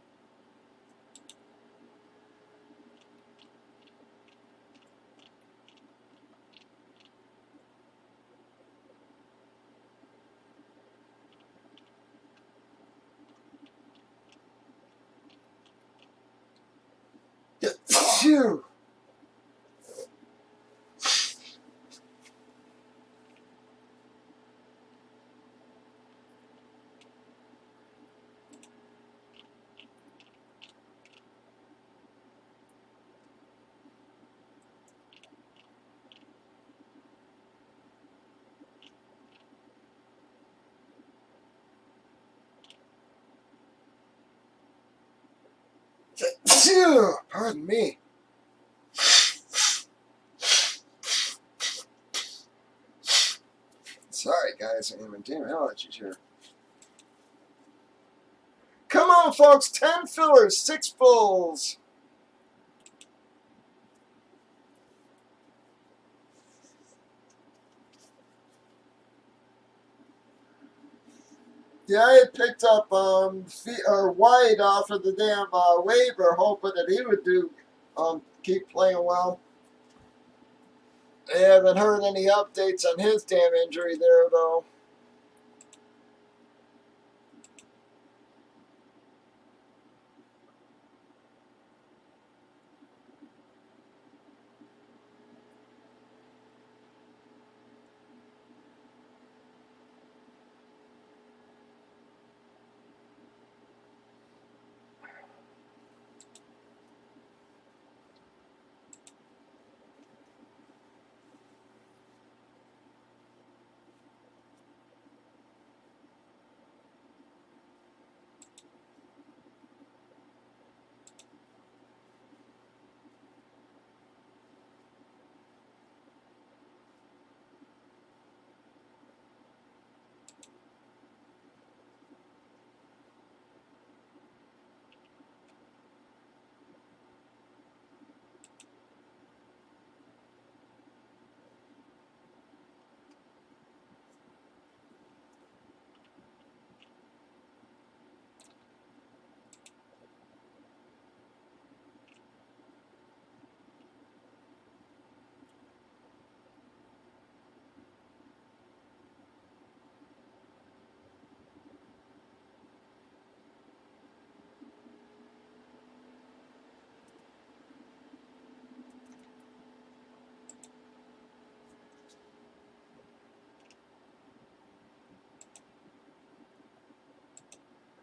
Phew. Phew. Pardon me. Sorry, guys. I'm having damn allergies here. Come on, folks. 10 fillers, 6 fulls. Yeah, I had picked up White off of the damn waiver, hoping that he would keep playing well. I haven't heard any updates on his damn injury there, though.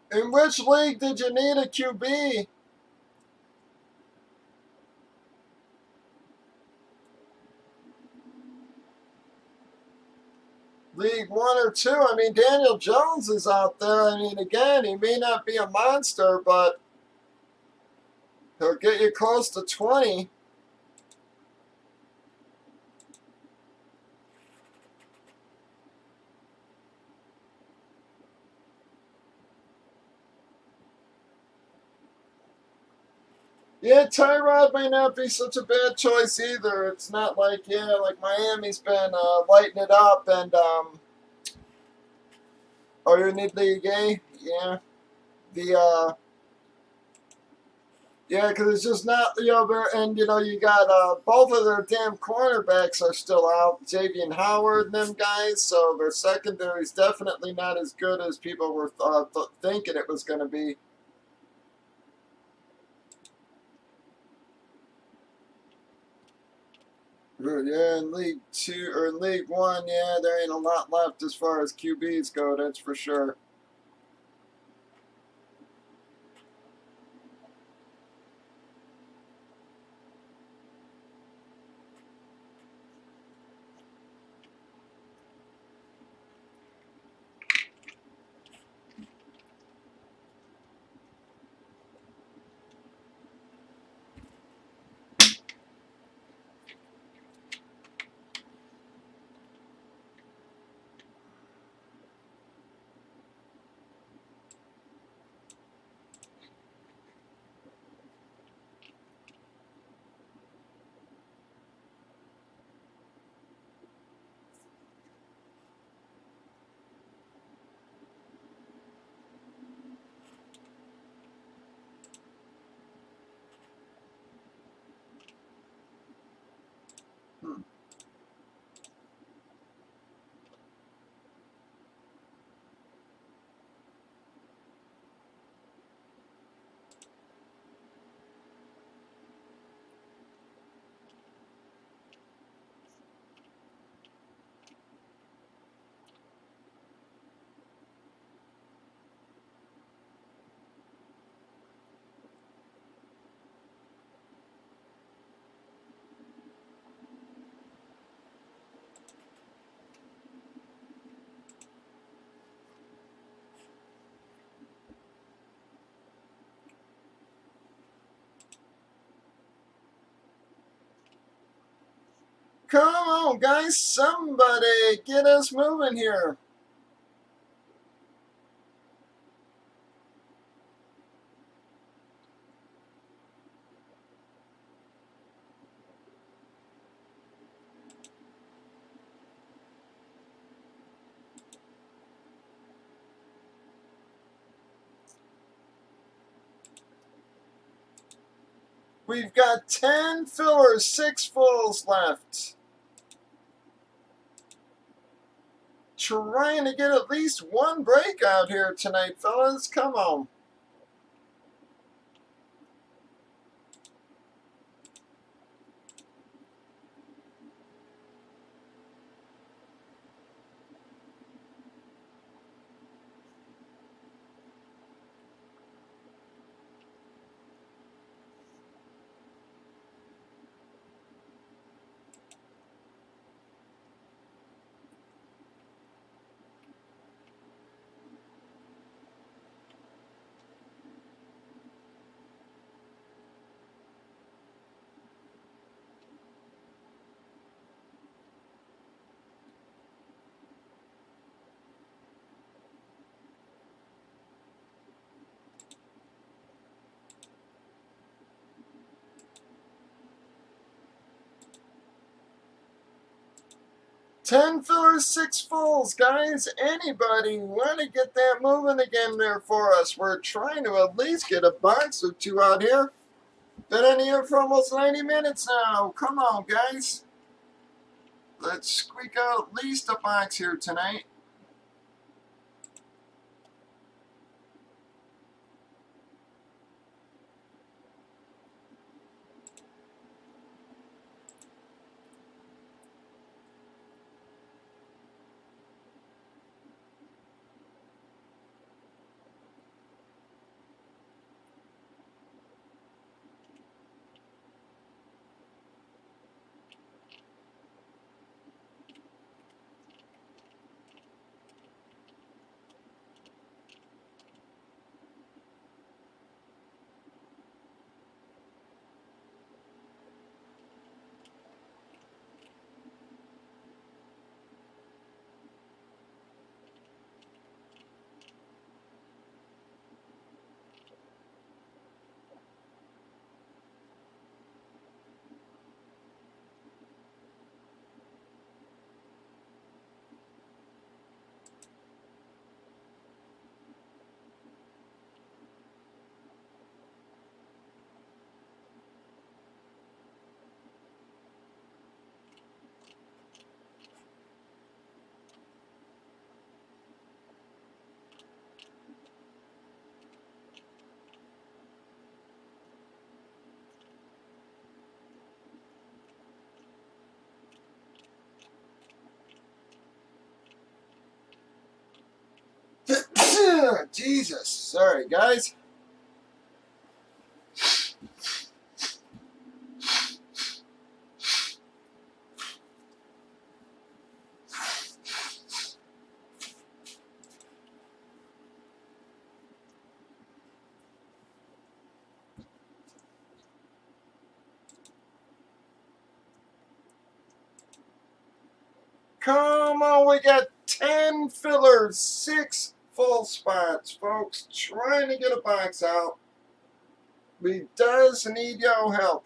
In which league did you need a QB? League 1 or 2? I mean, Daniel Jones is out there. I mean, again, he may not be a monster, but he'll get you close to 20. Yeah, Tyrod may not be such a bad choice either. It's not like, yeah, like Miami's been lighting it up and, oh, you need League A? Yeah. Yeah, because it's just not, and, you got both of their damn cornerbacks are still out, Xavier Howard and them guys, so their secondary is definitely not as good as people were thinking it was going to be. Yeah, in League 2 or in League 1, yeah, there ain't a lot left as far as QBs go, that's for sure. Hmm. Come on, guys, somebody get us moving here. We've got 10 fillers, 6 fulls left. Trying to get at least one breakout here tonight, fellas. Come on. Ten fillers, 6 fulls, guys. Anybody want to get that moving again there for us? We're trying to at least get a box or two out here. Been in here for almost 90 minutes now. Come on, guys. Let's squeak out at least a box here tonight. Jesus. Sorry, guys. Come on, we got 10 fillers, 6 full spots, folks. Trying to get a box out. We does need your help.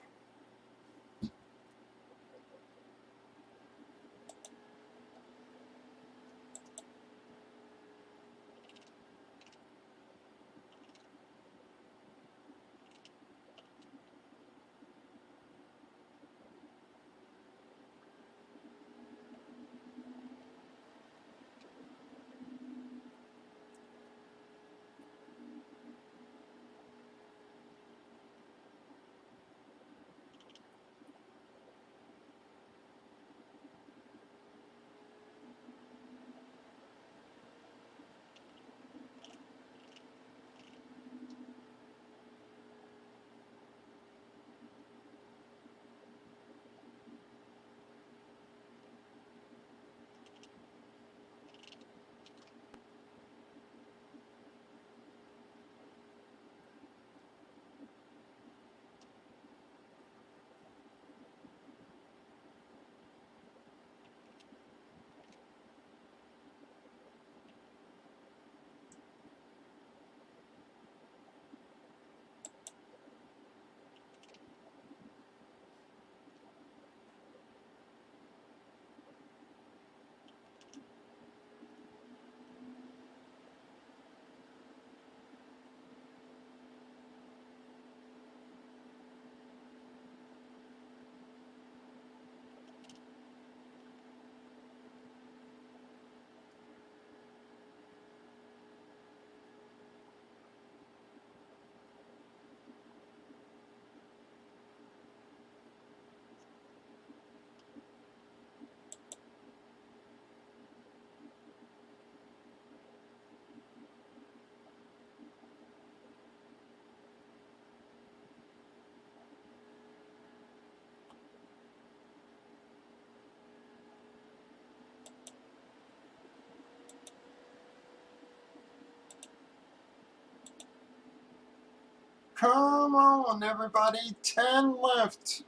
Come on, everybody. 10 left.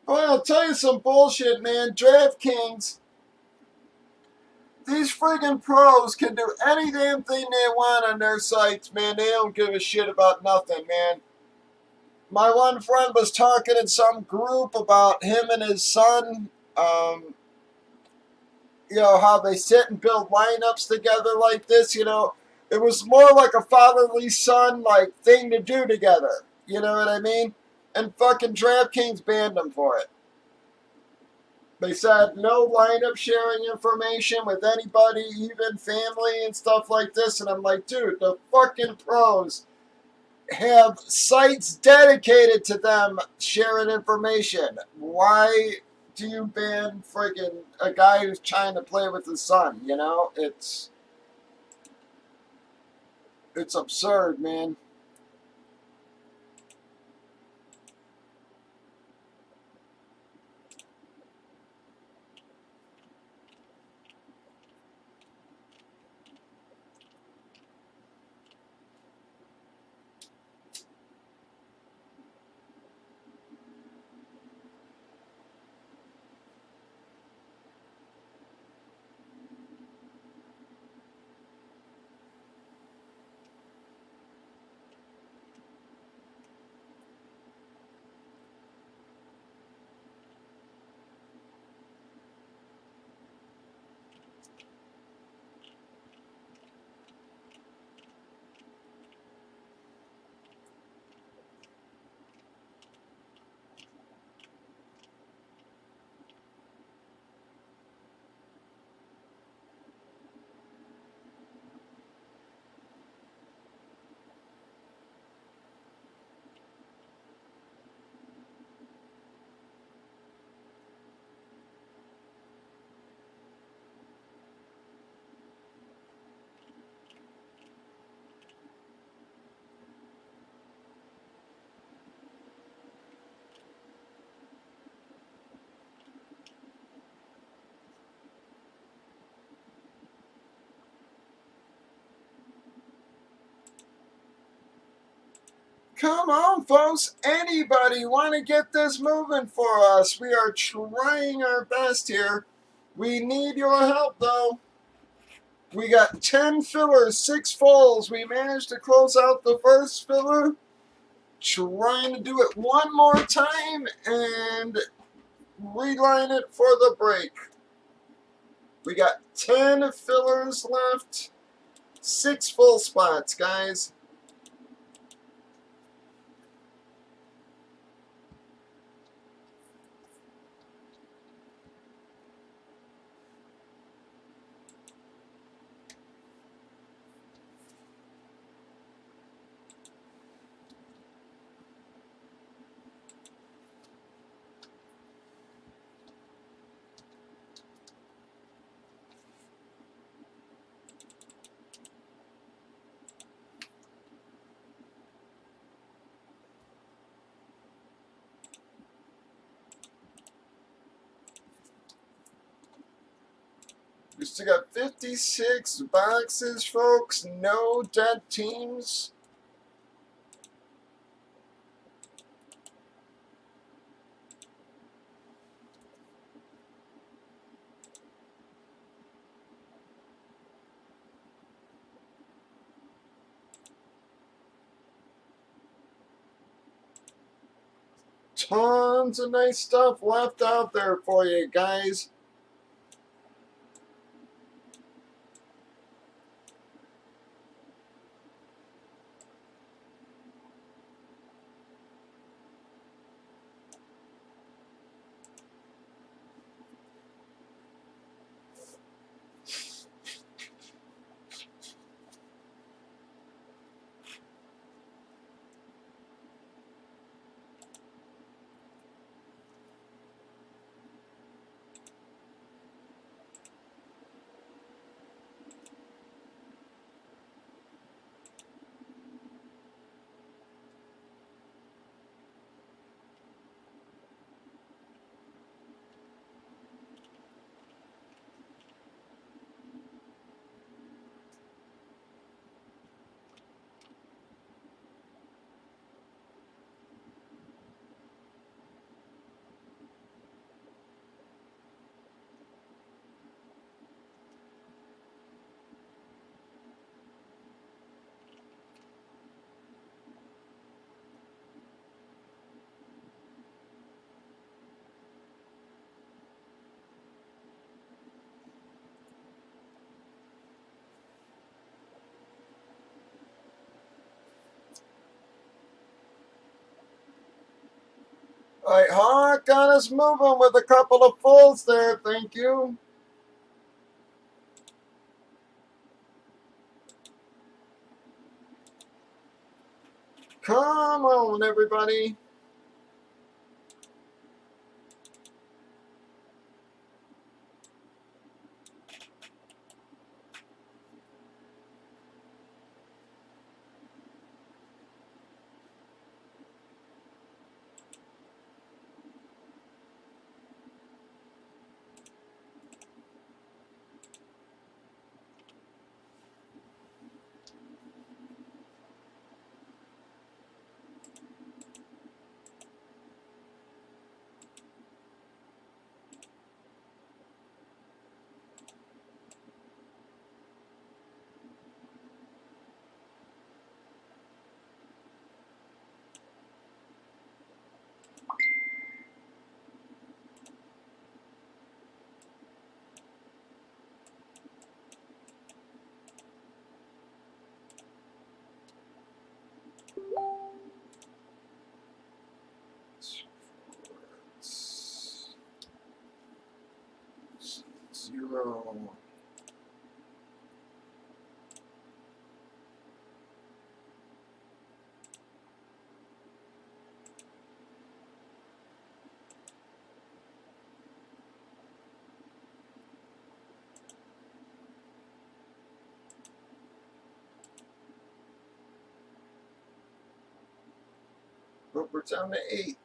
Boy, I'll tell you some bullshit, man. DraftKings, these friggin' pros can do any damn thing they want on their sites, man. They don't give a shit about nothing, man. My one friend was talking in some group about him and his son, you know, how they sit and build lineups together like this, you know. It was more like a fatherly son like thing to do together. You know what I mean? And fucking DraftKings banned them for it. They said no lineup sharing information with anybody, even family and stuff like this. And I'm like, dude, the fucking pros have sites dedicated to them sharing information. Why do you ban friggin' a guy who's trying to play with his son? You know, it's absurd, man. Come on, folks. Anybody want to get this moving for us? We are trying our best here. We need your help, though. We got 10 fillers, 6 fulls. We managed to close out the first filler. Trying to do it one more time and reline it for the break. We got 10 fillers left. 6 full spots, guys. We still got 56 boxes, folks. No dead teams. Tons of nice stuff left out there for you guys. All right, Hawk got us moving with a couple of fulls there. Thank you. Come on, everybody. Zero. But we're down to 8.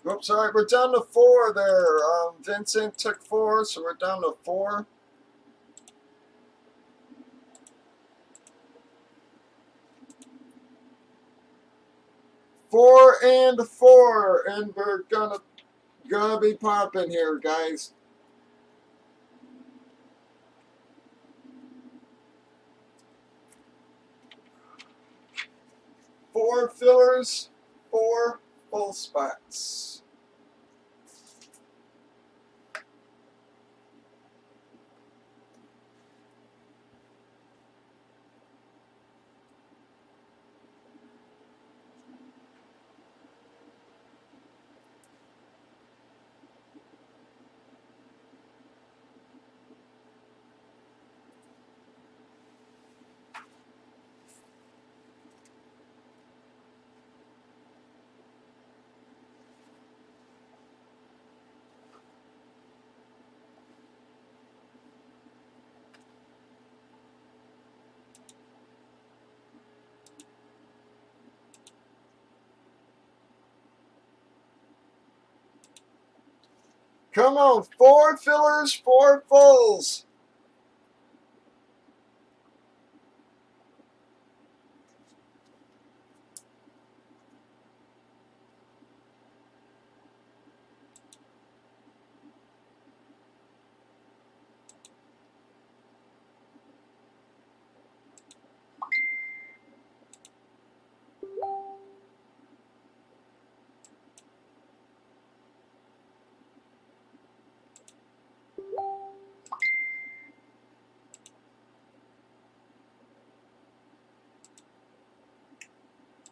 Oops, all right, we're down to 4 there. Vincent took 4, so we're down to 4. 4 and 4, and we're gonna be popping here, guys. Four fillers, 4 full spots. Come on, 4 fillers, 4 fulls.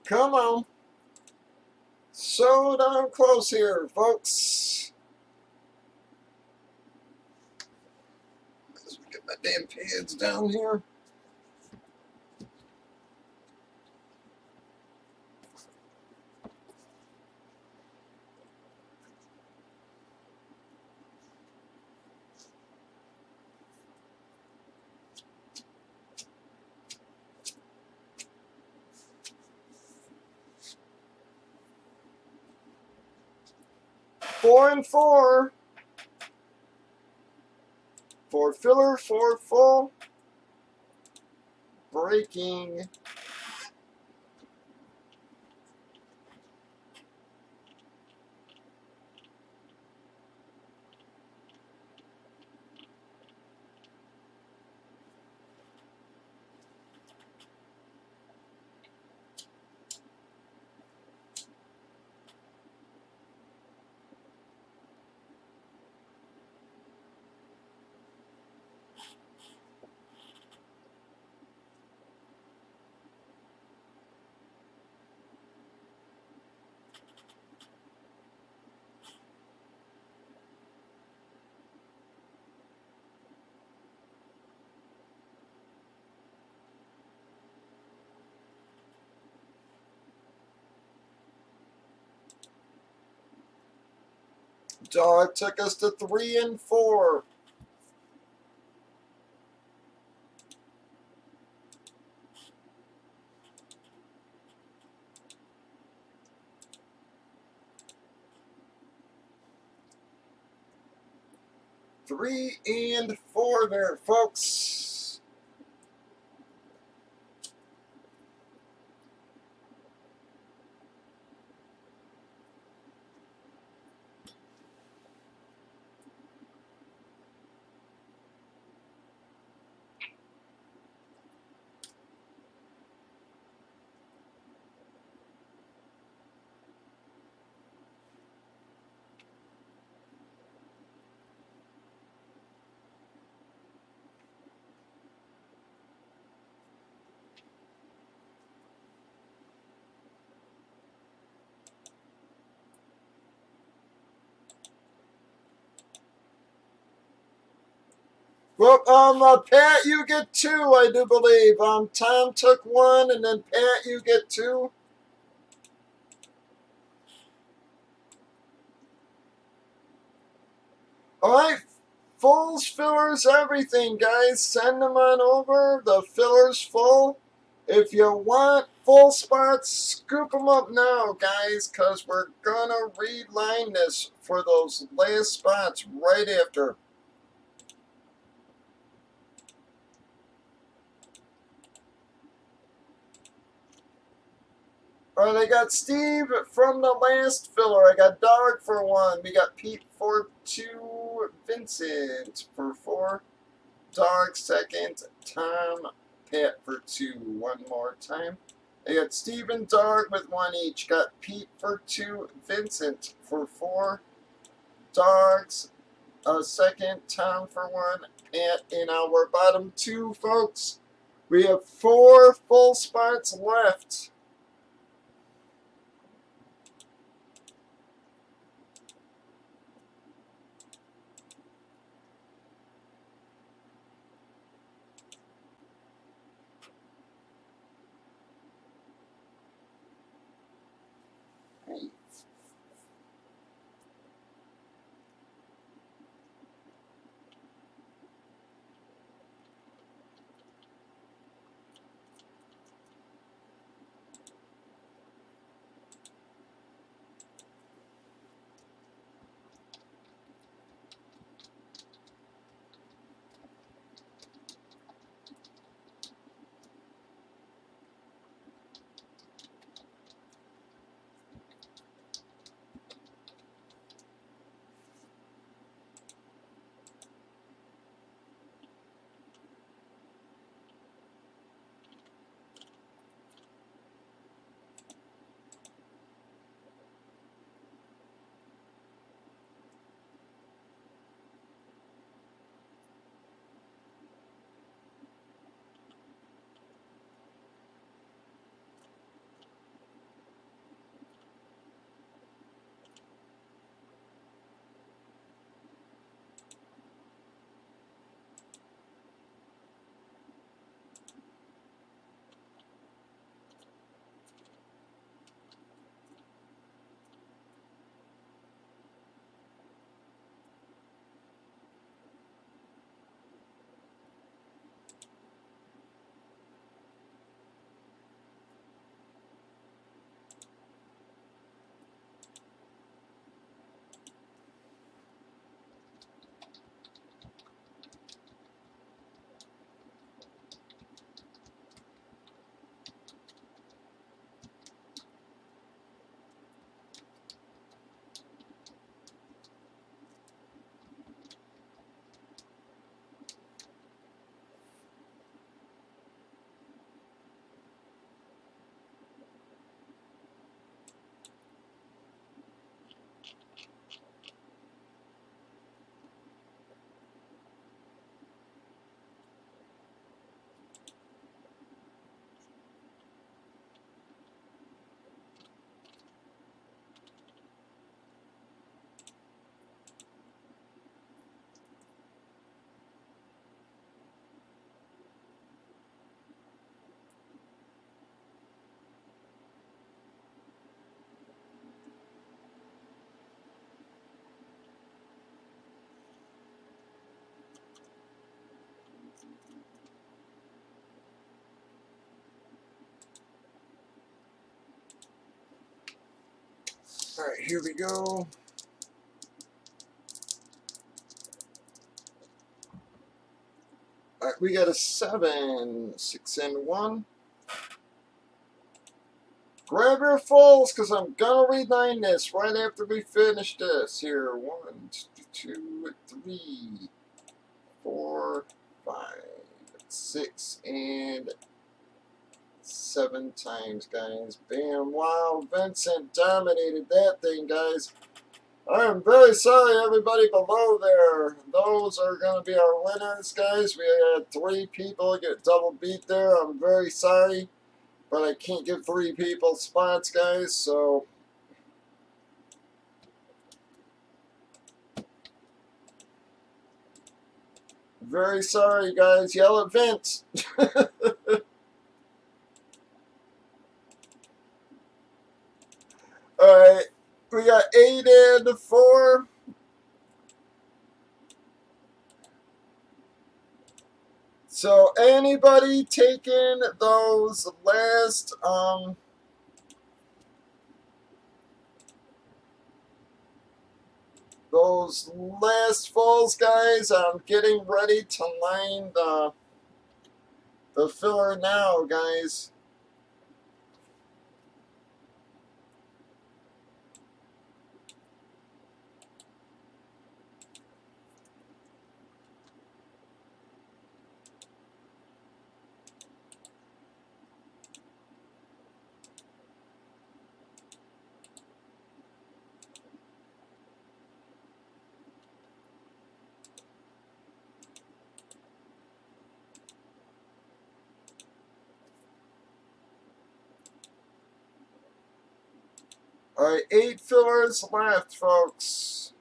Come on. So darn close here, folks. As we get my goddamn pads down here. Four and four. Four filler, four full. Breaking. Dog took us to 3 and 4. Three and 4 there, folks. Well, Pat, you get 2, I do believe. Tom took 1, and then Pat, you get 2. All right, fulls, fillers, everything, guys. Send them on over. The filler's full. If you want full spots, scoop them up now, guys, because we're going to reline this for those last spots right after. All right, I got Steve from the last filler. I got Dog for 1. We got Pete for 2. Vincent for 4. Dog second. Tom, Pat for 2. One more time. I got Steve and Dog with 1 each. Got Pete for 2. Vincent for 4. Dogs second. Tom for 1. Pat in our bottom 2, folks. We have 4 full spots left. Alright, here we go. Alright, we got a 7, 6, and 1. Grab your fulls, because I'm going to reline this right after we finish this. Here, 1, 2, 3, 4, 5, 6, and 7 times, guys. Bam, wow, Vincent dominated that thing, guys. I am very sorry, everybody below there. Those are going to be our winners, guys. We had 3 people get double beat there. I'm very sorry, but I can't give 3 people spots, guys, so... Very sorry, guys. Yell at Vince. Alright, we got 8 and 4. So anybody taking those last falls, guys? I'm getting ready to line the filler now, guys. Alright, 8 fillers left, folks.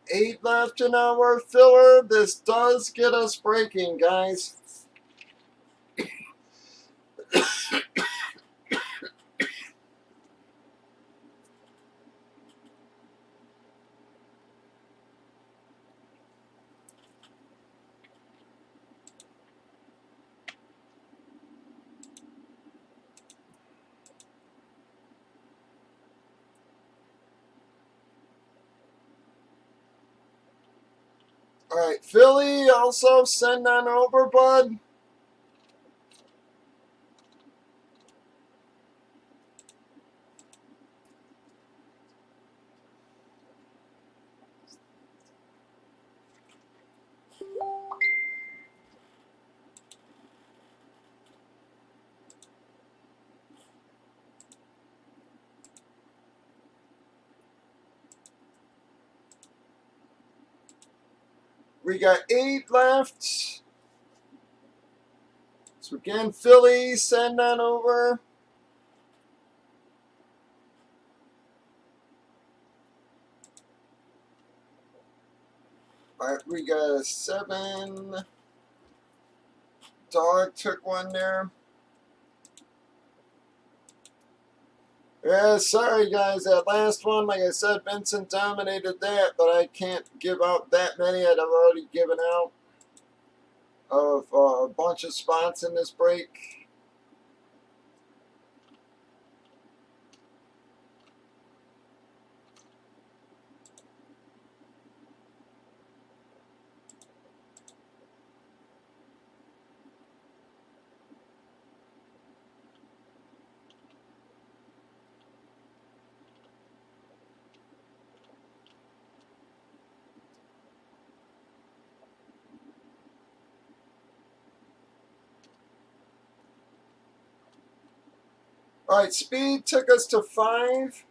Eight left in our filler. This does get us breaking, guys. Alright, Philly, also send on over, bud. We got 8 left. So again, Philly, send on over. Alright, we got a 7. Dog took one there. Yeah, sorry guys, that last one, like I said, Vincent dominated that, but I can't give out that many. I've already given out of a bunch of spots in this break. All right, speed took us to 5.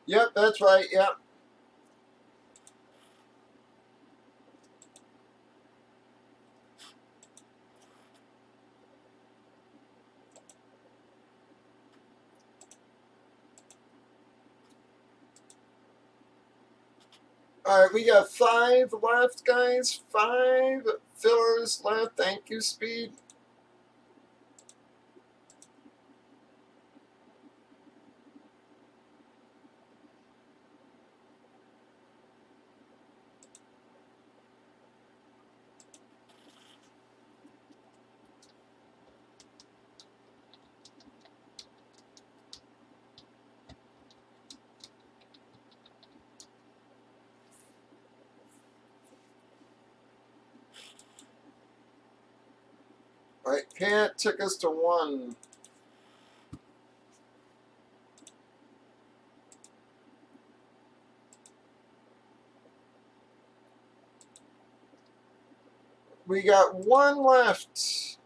Yep, that's right. Yep. All right, we got 5 left, guys. 5 fillers left. Thank you, Speed. All right, Pat took us to 1. We got 1 left.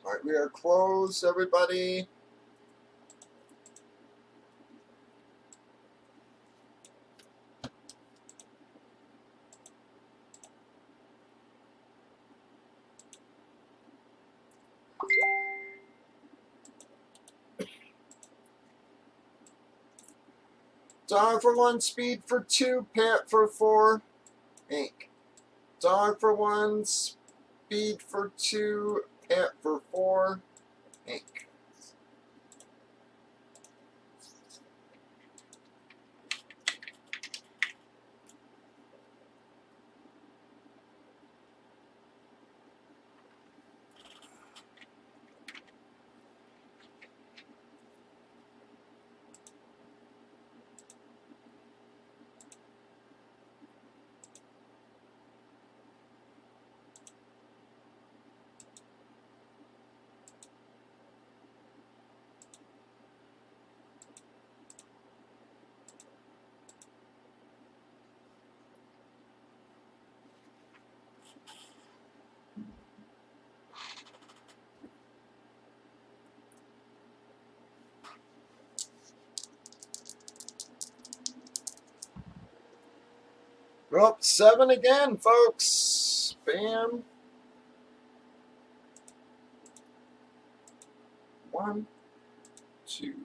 All right, we are closed, everybody. Dog for 1, Speed for 2, Pat for 4, Inc. Dog for 1, Speed for 2, Pat for 4, Inc. Well, 7 again, folks. Bam. 1, 2,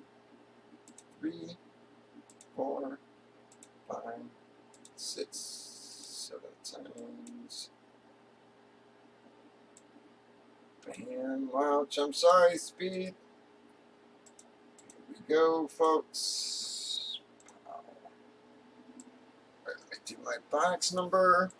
3, 4, 5, 6, 7 times. And launch. I'm sorry, speed. Here we go, folks. Let me do my box number.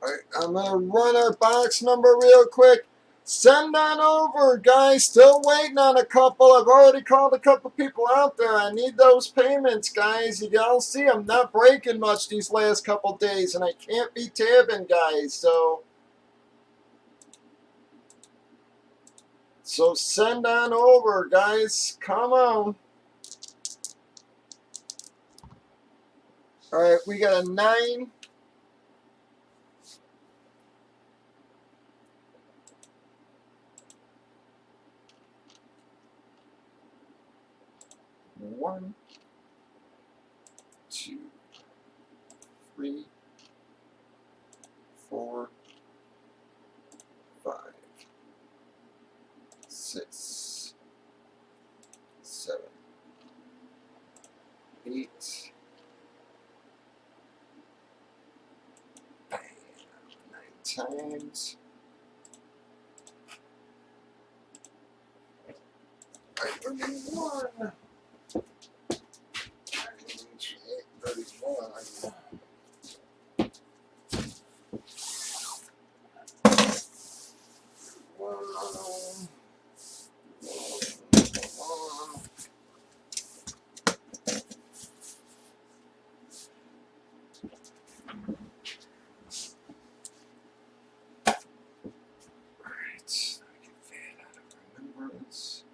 Alright, I'm going to run our box number real quick. Send on over, guys. Still waiting on a couple. I've already called a couple people out there. I need those payments, guys. You all see I'm not breaking much these last couple days, and I can't be tabbing, guys. So send on over, guys. Come on. Alright, we got a 9. 1, 2, 3, 4, 5, 6, 7, 8. Bam. 9 times. Alright, we're getting 1. 31. Alright, get that out of remembrance.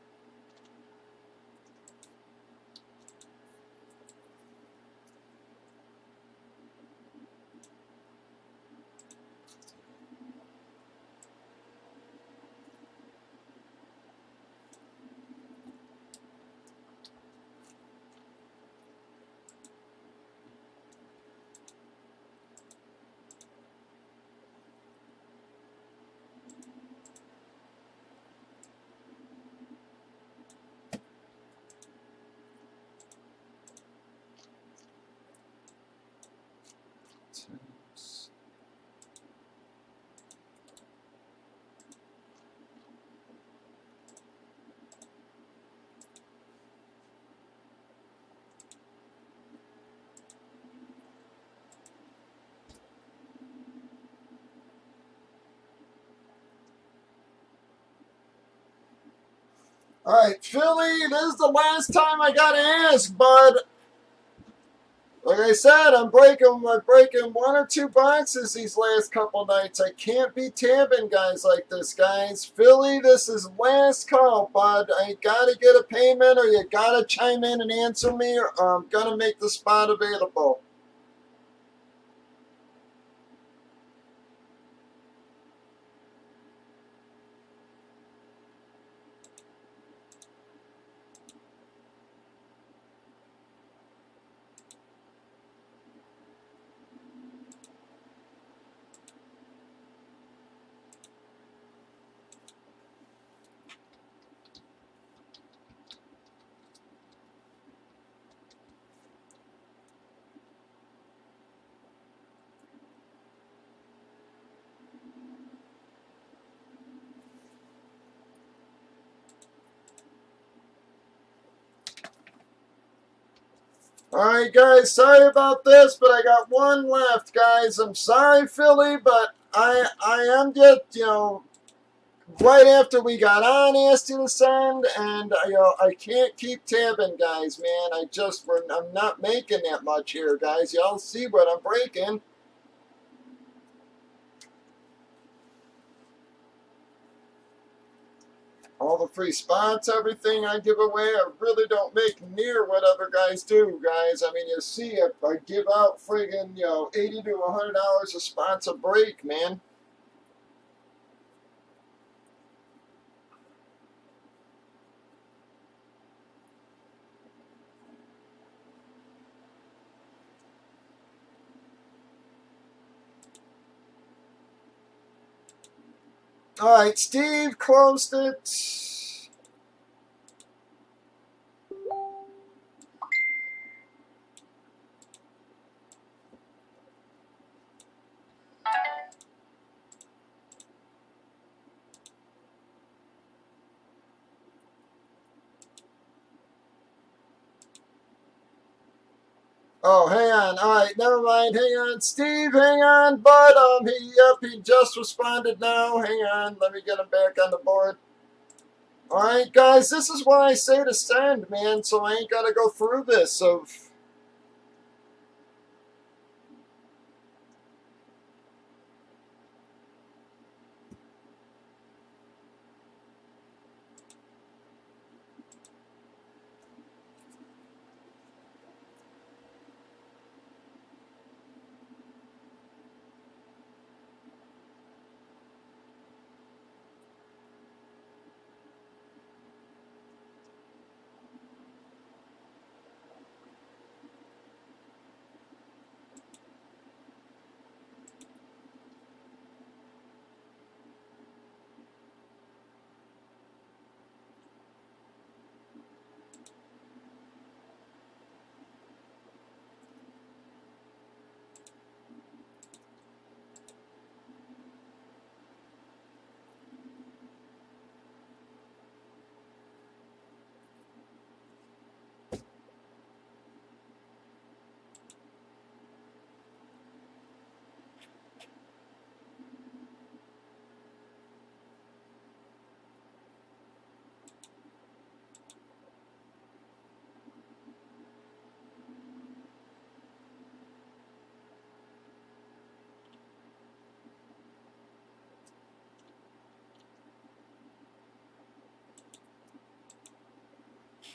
All right, Philly, this is the last time I got to ask, bud. Like I said, I'm breaking one or two boxes these last couple nights. I can't be tabbing guys like this, guys. Philly, this is last call, bud. I gotta get a payment, or you gotta chime in and answer me, or I'm gonna make the spot available. Alright guys, sorry about this, but I got one left, guys. I'm sorry, Philly, but I am just, right after we got on, asked you to send, and I can't keep tabbing, guys, man. I'm not making that much here, guys. Y'all see what I'm breaking. All the free spots, everything I give away, I really don't make near what other guys do, guys. I mean, you see, if I give out friggin', $80 to $100 a spot's a break, man. All right, Steve closed it. Oh, hang on. All right, never mind. Hang on, Steve. Hang on, bud. He just responded now. Hang on. Let me get him back on the board. All right, guys. This is why I say to send, man. So I ain't gotta go through this. So.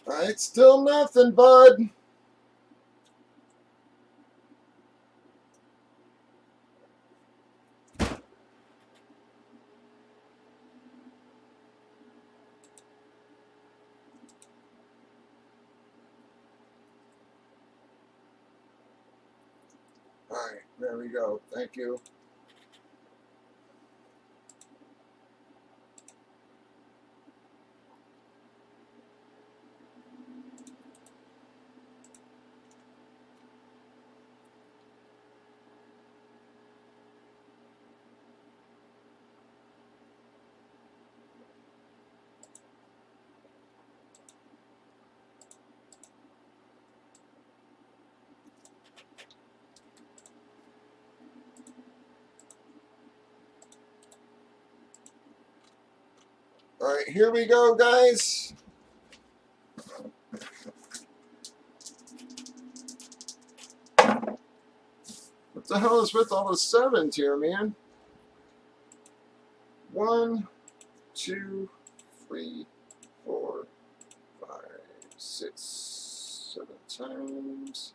All right, still nothing, bud. All right, there we go. Thank you. All right, here we go, guys. the hell is with all the sevens here, man? 1, 2, 3, 4, 5, 6, 7 times.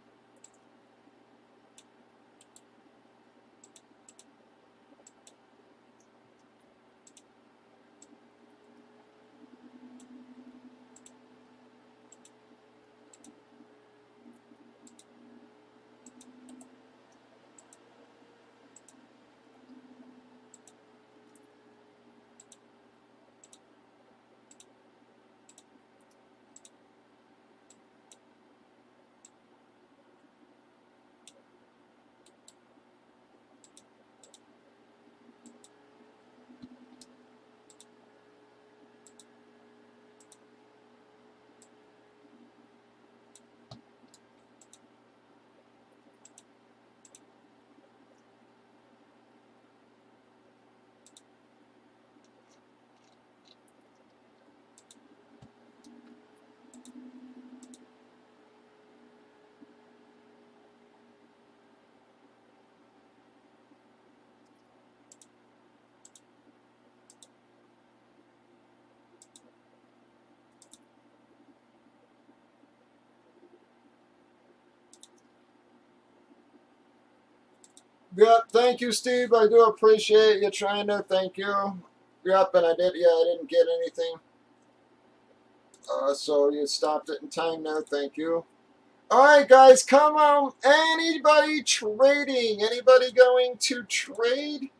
Yep, thank you, Steve. I do appreciate you trying to. Thank you. Yep, and I didn't get anything. So you stopped it in time there. Thank you. All right, guys, come on. Anybody trading? Anybody going to trade?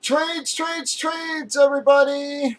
Trades, trades, trades, everybody.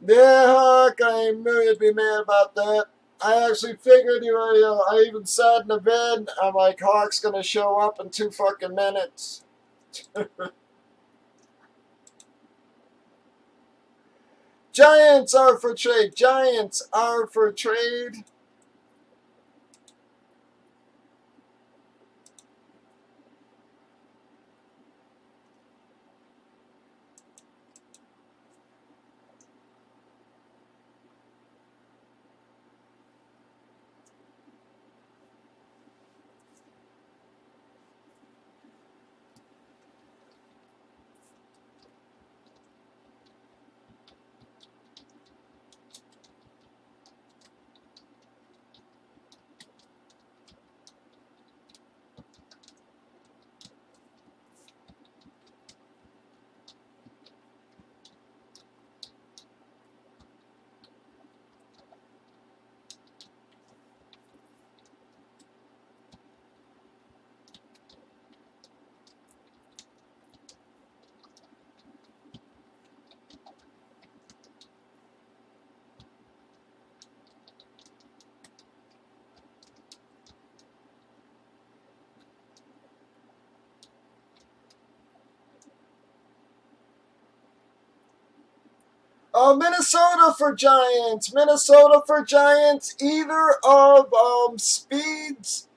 Yeah, Hawk, I knew you'd be mad about that. I actually figured you were, I even sat in the bed. I'm like, Hawk's going to show up in 2 fucking minutes. Giants are for trade. Giants are for trade. Minnesota for Giants. Minnesota for Giants. Either of speeds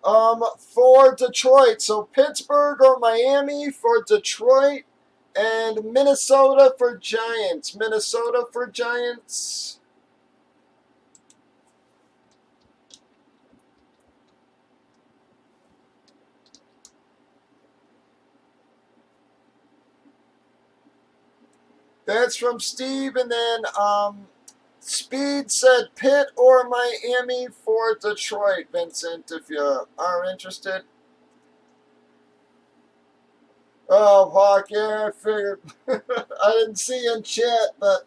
for Detroit. So Pittsburgh or Miami for Detroit. And Minnesota for Giants. Minnesota for Giants. That's from Steve. And then Speed said Pitt or Miami for Detroit, Vincent, if you are interested. Oh, Hawk, yeah, I figured. I didn't see in chat, but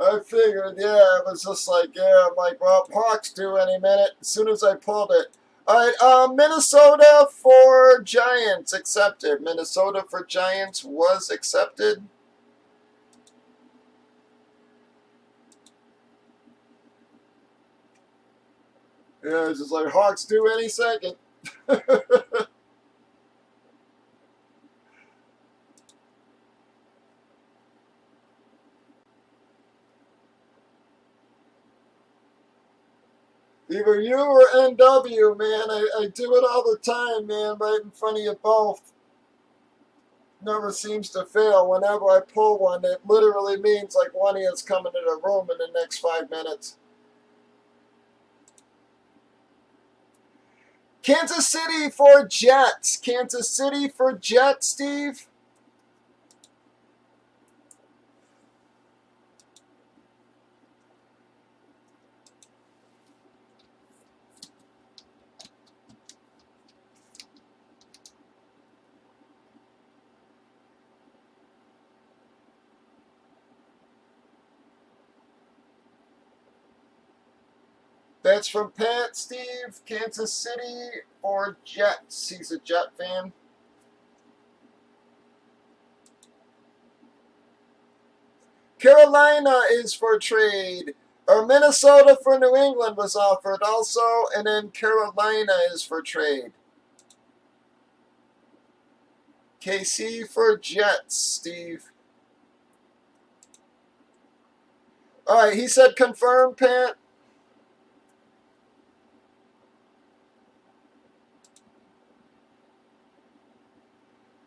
I figured, yeah, it was just like, yeah, I'm like, well, Hawk's due any minute as soon as I pulled it. All right, Minnesota for Giants accepted. Minnesota for Giants was accepted. Yeah, it's just like, Hawk's due any second. Either you or NW, man. I do it all the time, man, right in front of you both. Never seems to fail. Whenever I pull one, it literally means like one of you is coming to the room in the next 5 minutes. Kansas City for Jets. Kansas City for Jets, Steve. That's from Pat, Steve. Kansas City for Jets. He's a Jet fan. Carolina is for trade. Or Minnesota for New England was offered also. And then Carolina is for trade. KC for Jets, Steve. All right, he said confirm, Pat.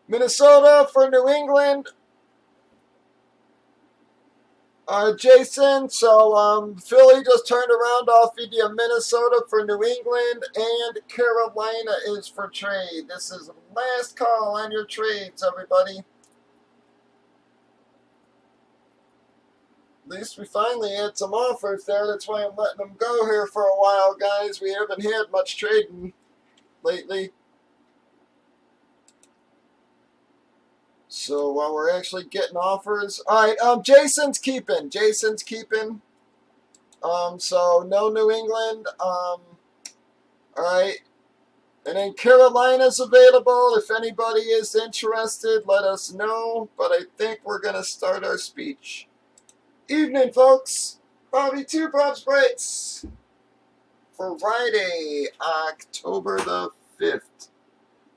Minnesota for New England. Jason, so Philly just turned around off of you. Minnesota for New England, and Carolina is for trade. This is the last call on your trades, everybody. At least we finally had some offers there. That's why I'm letting them go here for a while, guys. We haven't had much trading lately. So while we're actually getting offers. All right, Jason's keeping. Jason's keeping. So no New England. All right. And then Carolina's available. If anybody is interested, let us know. But I think we're going to start our speech. Evening, folks. Bobby 2 Props Breaks for Friday, October the 5th.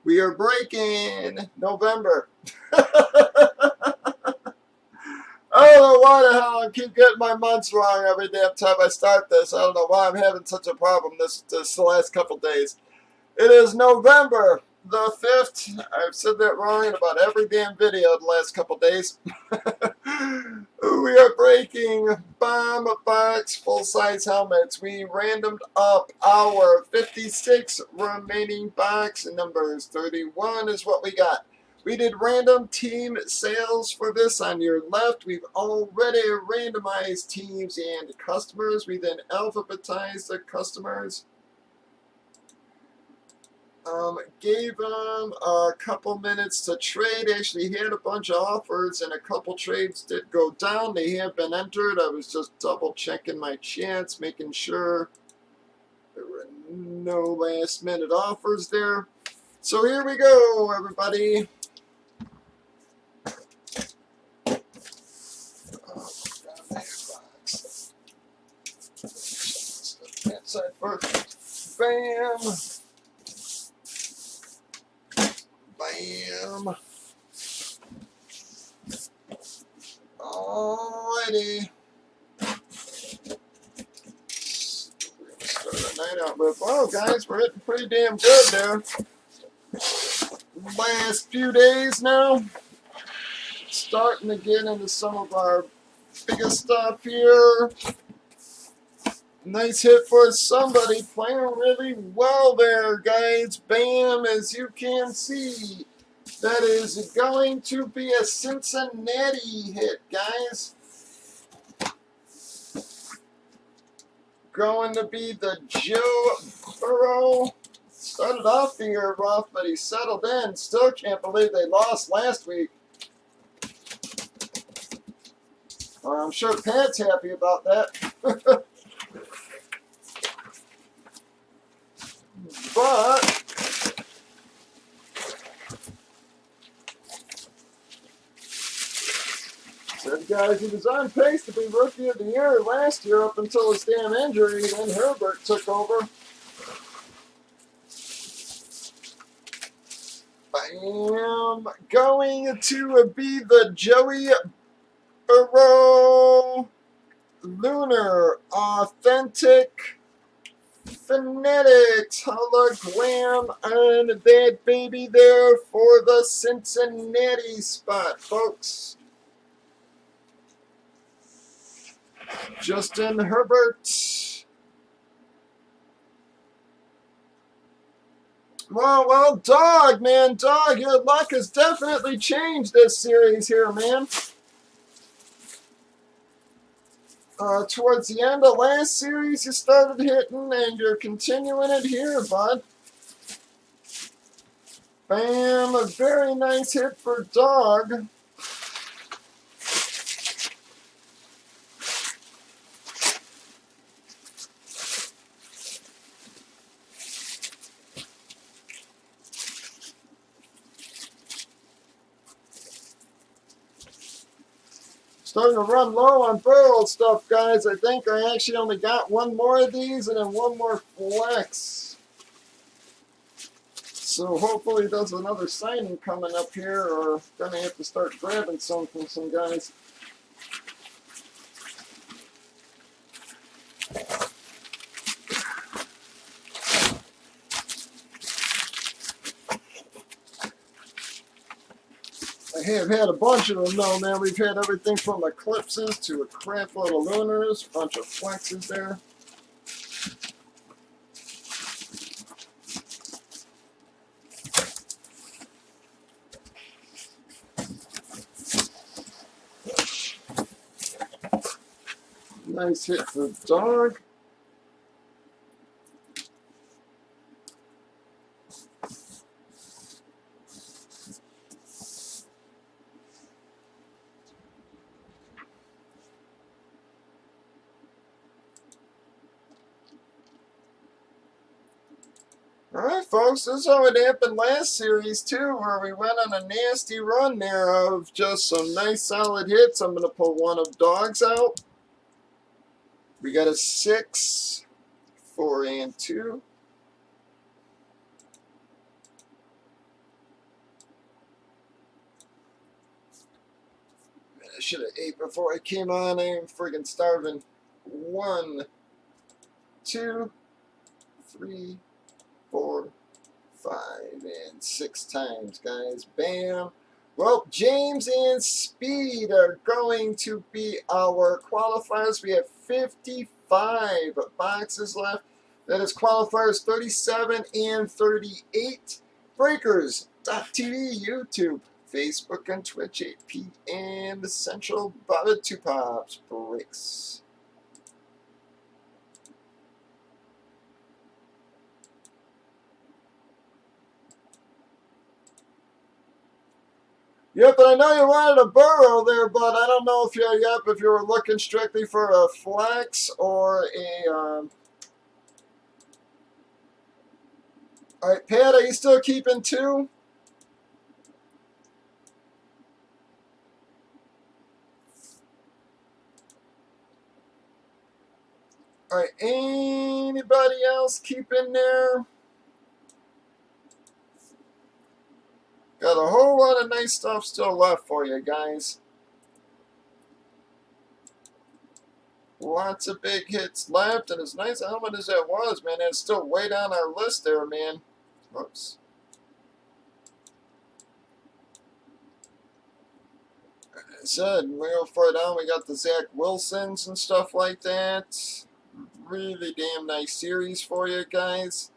We are breaking November. I don't know why the hell I keep getting my months wrong every damn time I start this. I don't know why I'm having such a problem this last couple days. It is November the 5th. I've said that wrong in about every damn video the last couple days. We are breaking bomb box full-size helmets. We randomed up our 56 remaining box numbers. 31 is what we got. We did random team sales for this on your left. We've already randomized teams and customers. We then alphabetized the customers. Gave them a couple minutes to trade. Actually, he had a bunch of offers and a couple trades did go down. They have been entered. I was just double checking my chats, making sure there were no last minute offers there. So here we go, everybody. Inside first. Bam. Bam. righty. Start the night out with. Well, guys, we're hitting pretty damn good there. Last few days now. Starting to get into some of our biggest stuff here. Nice hit for somebody playing really well there, guys. Bam, as you can see. That is going to be a Cincinnati hit, guys. Going to be the Joe Burrow. Started off the year rough, but he settled in. Still can't believe they lost last week. I'm sure Pat's happy about that. But said, guys, he was on pace to be Rookie of the Year last year up until his damn injury. Then Herbert took over. Bam. Going to be the Joey Burrow Lunar Authentic Phonetics hologram on that baby there for the Cincinnati spot, folks. Justin Herbert. Well, Dog, man. Dog, your luck has definitely changed this series here, man. Towards the end of last series, you started hitting, and you're continuing it here, bud. Bam, a very nice hit for Dog. Starting to run low on Burrow stuff, guys. I think I actually only got one more of these and then one more flex. So hopefully there's another signing coming up here, or gonna have to start grabbing some from some guys. I have had a bunch of them though, man. We've had everything from eclipses to a crap load of lunars, a bunch of flexes there. Nice hit for Dog. Alright, folks, this is how it happened last series, too, where we went on a nasty run there of just some nice solid hits. I'm going to pull one of Dog's out. We got a 6, 4, and 2. I should have ate before I came on. I am friggin' starving. 1, 2, 3, 4, 5, and 6 times, guys. Bam. Well, James and Speed are going to be our qualifiers. We have 55 boxes left. That is qualifiers 37 and 38. Breakers.tv, YouTube, Facebook, and Twitch, 8 p.m. The Central Baba 2 Pops breaks. Yep, but I know you wanted a Burrow there, but I don't know if if you were looking strictly for a flex or a. All right, Pat, are you still keeping 2? All right, anybody else keeping there? Got a whole lot of nice stuff still left for you guys. Lots of big hits left, and as nice a helmet as that was, man, it's still way down our list there, man. Oops. Like I said, we go far down, we got the Zach Wilsons and stuff like that. Really damn nice series for you guys.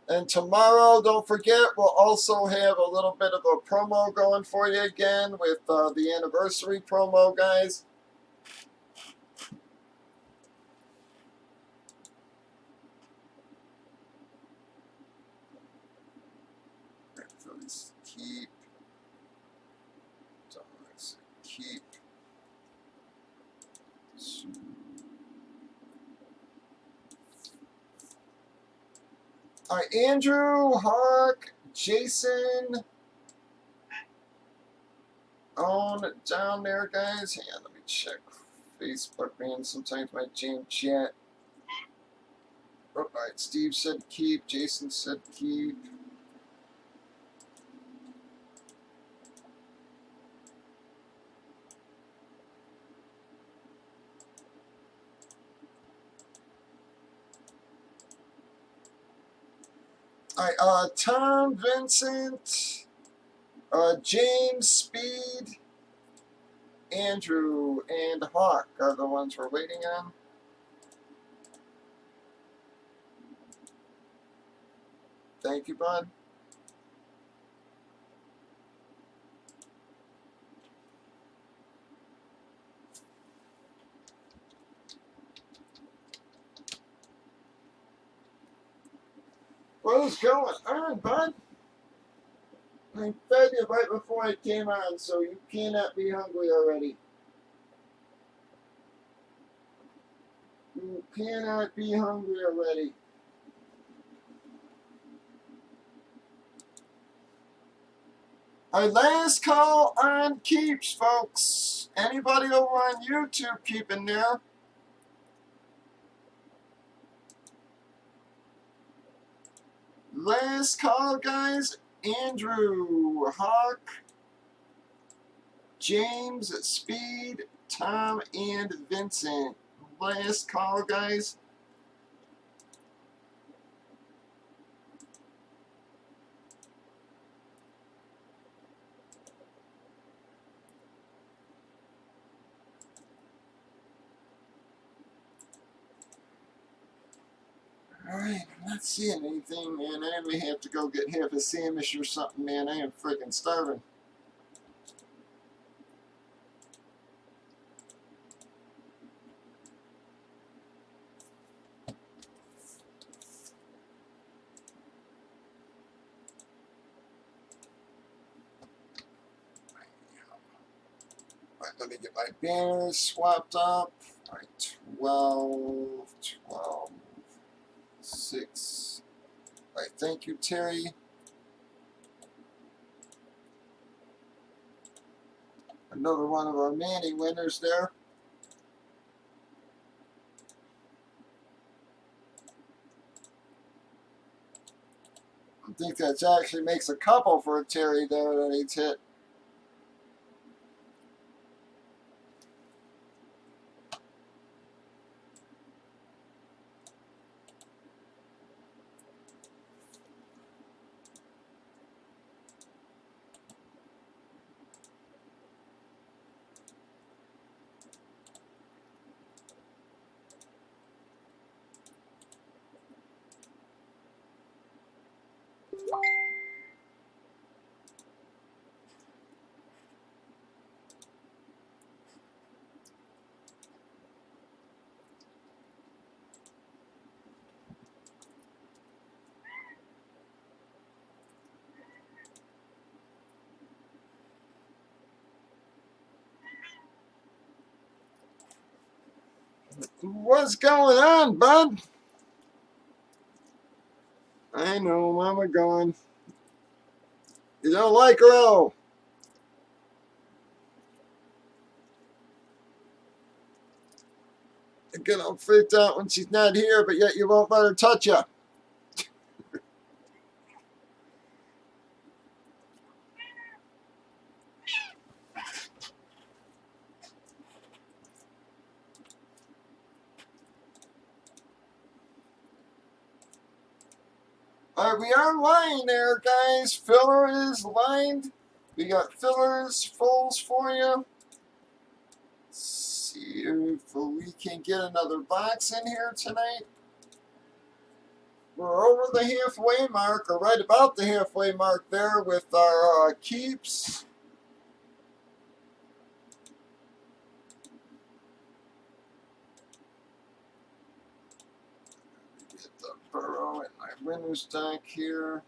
And tomorrow, don't forget, we'll also have a little bit of a promo going for you again with the anniversary promo, guys. Phillies keep. Dogs keep. All right, Andrew, Hawk, Jason, on down there, guys. Hang on, let me check Facebook, man. Sometimes my jam chat. Oh, all right, Steve said keep. Jason said keep. All right, Tom, Vincent, James, Speed, Andrew, and Hawk are the ones we're waiting on. Thank you, bud. What is going on, bud? I fed you right before I came on, so you cannot be hungry already. You cannot be hungry already. Our last call on keeps, folks. Anybody over on YouTube keeping there? Last call, guys. Andrew, Hawk, James, Speed, Tom, and Vincent. Last call, guys. Alright, I'm not seeing anything, man. I may have to go get half a sandwich or something, man. I am freaking starving. Alright, let me get my banners swapped up. Alright, 12, 12, 6. Alright, thank you, Terry. Another one of our Manny winners there. I think that actually makes a couple for Terry there that he's hit. What's going on, bud? I know, Mama gone. You don't like her, oh. You get all freaked out when she's not here, but yet you won't let her touch you. Alright, we are lined there, guys. Filler is lined. We got fillers, fulls for you. Let's see if we can get another box in here tonight. We're over the halfway mark, or right about the halfway mark there with our keeps. Get the burrow in my window stack here.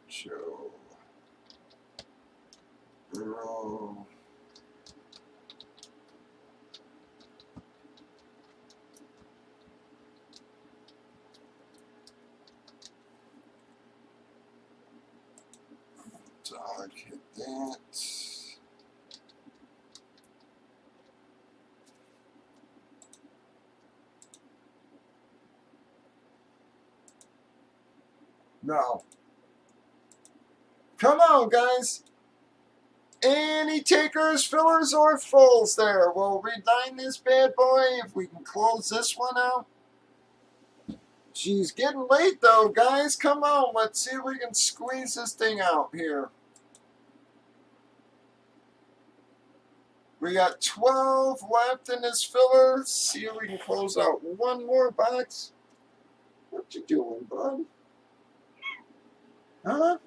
Joe. Burrow. Dog hit that. No. Come on, guys. Any takers, fillers, or fulls there? We'll reline this bad boy if we can close this one out. She's getting late though, guys. Come on, let's see if we can squeeze this thing out here. We got 12 left in this filler. See if we can close out one more box. What you doing, bud? Huh?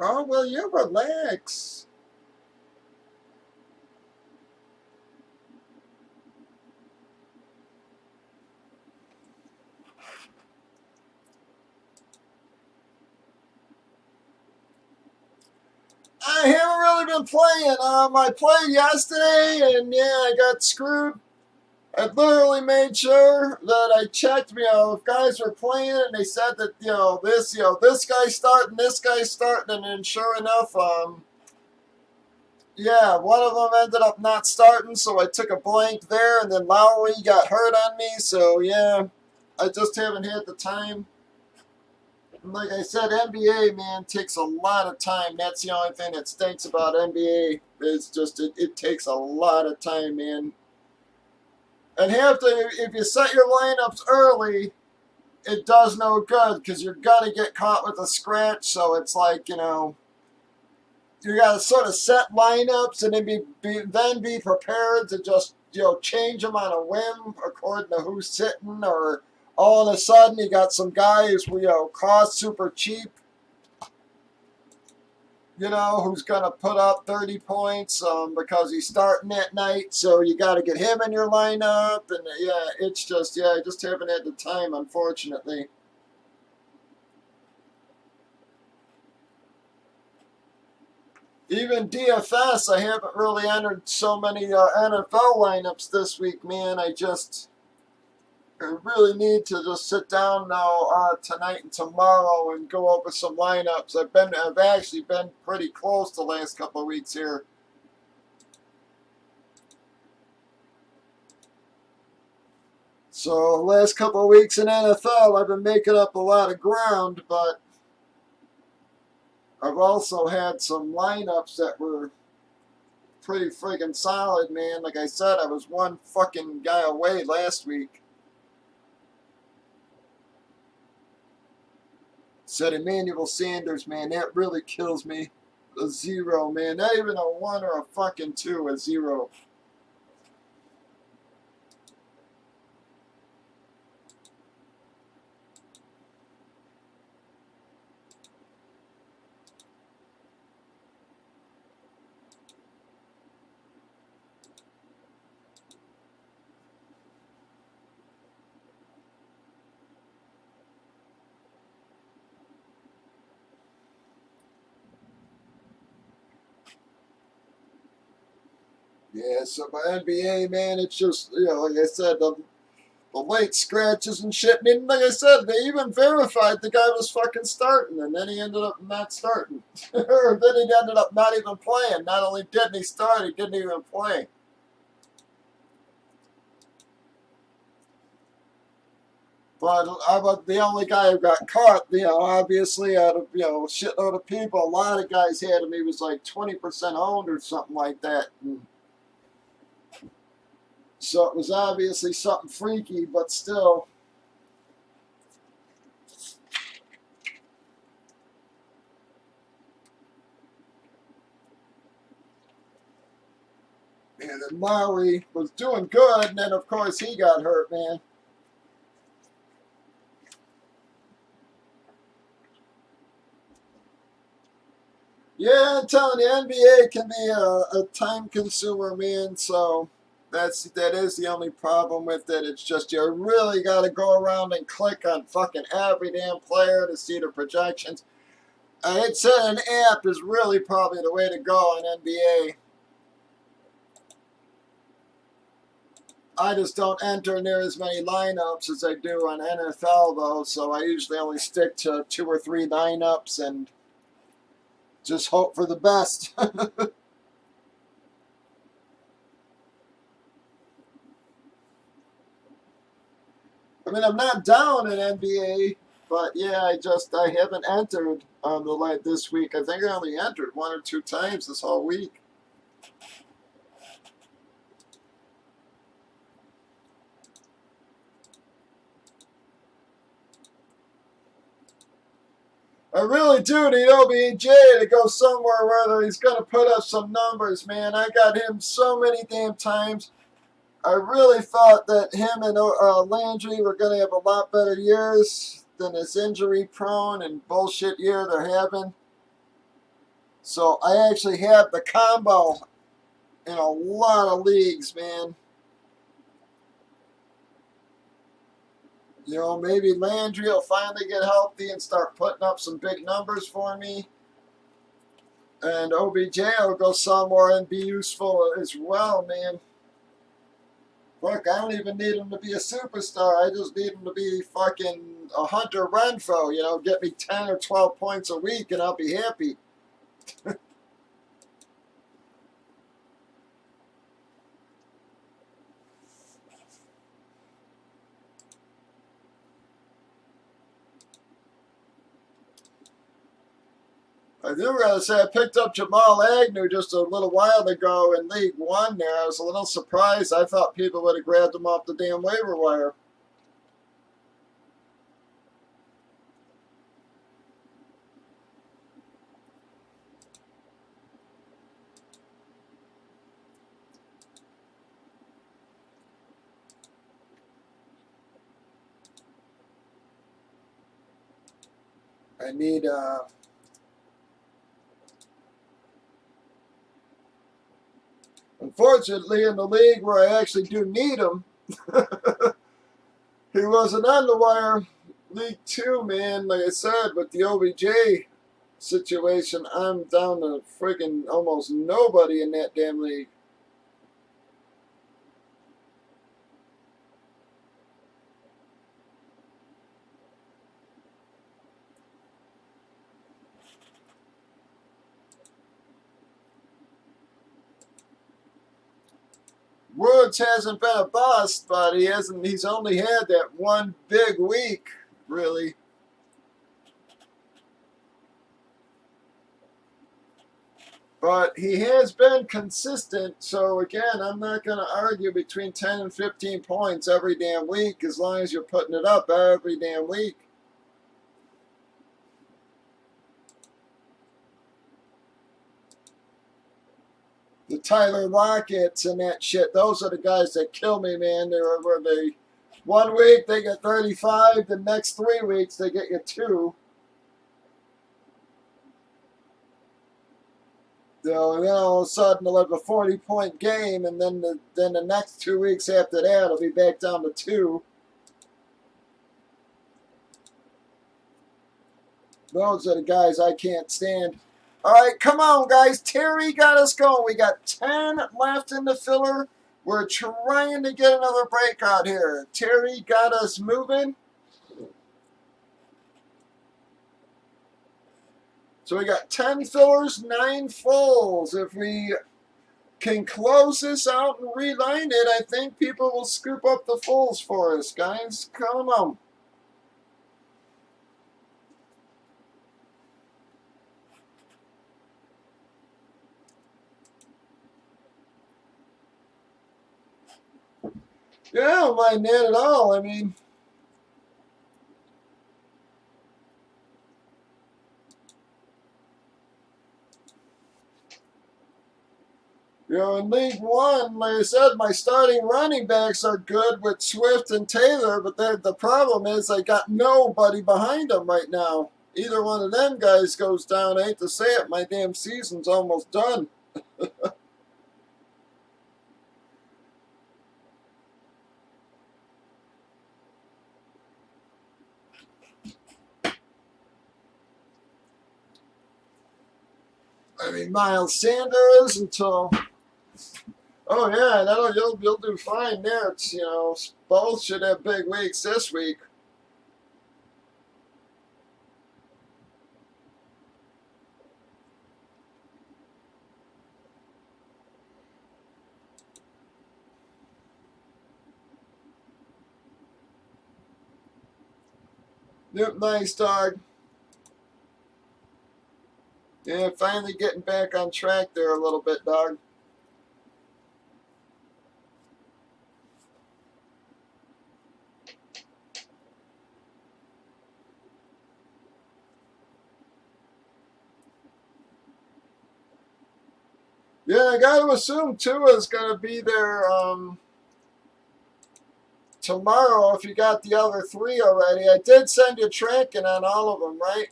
Oh, well, you relax. I haven't really been playing. I played yesterday, and yeah, I got screwed. I literally made sure that I checked, if guys were playing, and they said that, this guy's starting, and then sure enough, yeah, one of them ended up not starting, so I took a blank there, and then Lowry got hurt on me, so yeah, I just haven't had the time. Like I said, NBA, man, takes a lot of time. That's the only thing that stinks about NBA. It's just, it takes a lot of time, man. And if you set your lineups early, it does no good because you're going to get caught with a scratch. So it's like, you got to sort of set lineups and then be prepared to just, change them on a whim according to who's sitting, or all of a sudden you got some guys who, cost super cheap, who's going to put up 30 points because he's starting that night. So you got to get him in your lineup. And yeah, it's just, I just haven't had the time, unfortunately. Even DFS, I haven't really entered so many NFL lineups this week, man. I really need to just sit down now tonight and tomorrow and go over some lineups. I've actually been pretty close the last couple of weeks here. So the last couple of weeks in NFL, I've been making up a lot of ground, but I've also had some lineups that were pretty friggin' solid, man. Like I said, I was one fucking guy away last week. Said Emmanuel Sanders, man, that really kills me. A 0, man. Not even a 1 or a fucking 2, a 0. Yeah, so by NBA, man, it's just, like I said, the late scratches and shit. And like I said, they even verified the guy was fucking starting, and then he ended up not starting. Or then he ended up not even playing. Not only didn't he start, he didn't even play. But I was the only guy who got caught, obviously out of, a shitload of people. A lot of guys had him. He was like 20% owned or something like that. And so it was obviously something freaky, but still. And then Lowry was doing good, and then, of course, he got hurt, man. Yeah, I'm telling you, NBA can be a time consumer, man. So that is the only problem with it. It's just you really got to go around and click on fucking every damn player to see the projections. I'd say an app is really probably the way to go on NBA. I just don't enter near as many lineups as I do on NFL, though. So I usually only stick to 2 or 3 lineups and just hope for the best. I mean, I'm not down in NBA, but yeah, I haven't entered on the light this week. I think I only entered 1 or 2 times this whole week. I really do need OBJ to go somewhere where he's going to put up some numbers, man. I got him so many damn times. I really thought that him and Landry were going to have a lot better years than this injury-prone and bullshit year they're having. So I actually have the combo in a lot of leagues, man. Maybe Landry will finally get healthy and start putting up some big numbers for me. And OBJ will go somewhere and be useful as well, man. Look, I don't even need him to be a superstar. I just need him to be fucking a Hunter Renfro, get me 10 or 12 points a week and I'll be happy. I do gotta say, I picked up Jamal Agnew just a little while ago in League One there. I was a little surprised. I thought people would have grabbed him off the damn waiver wire. I need, unfortunately, in the league where I actually do need him, he wasn't on the wire. League 2, man, like I said, with the OBJ situation, I'm down to friggin' almost nobody in that damn league. Woods hasn't been a bust, but he's only had that one big week, really. But he has been consistent, so again, I'm not going to argue between 10 and 15 points every damn week as long as you're putting it up every damn week. The Tyler Lockett's and that shit, those are the guys that kill me, man. Where they 1 week they get 35, the next 3 weeks they get you 2. And then all of a sudden they'll have a 40-point game, and then the next 2 weeks after that it'll be back down to 2. Those are the guys I can't stand. All right, come on, guys. Terry got us going. We got 10 left in the filler. We're trying to get another breakout here. Terry got us moving. So we got 10 fillers, 9 fulls. If we can close this out and reline it, I think people will scoop up the fulls for us, guys. Come on. Yeah, I don't mind that at all. I mean, you know, in League One, like I said, my starting running backs are good with Swift and Taylor, but the problem is I got nobody behind them right now. Either one of them guys goes down, I hate to say it, my damn season's almost done. I mean, Miles Sanders until, oh yeah, you'll do fine there. It's, you know, both should have big weeks this week. Yep, nice dog. Yeah, finally getting back on track there a little bit, dog. Yeah, I got to assume Tua's going to be there tomorrow if you got the other three already. I did send you tracking on all of them, right?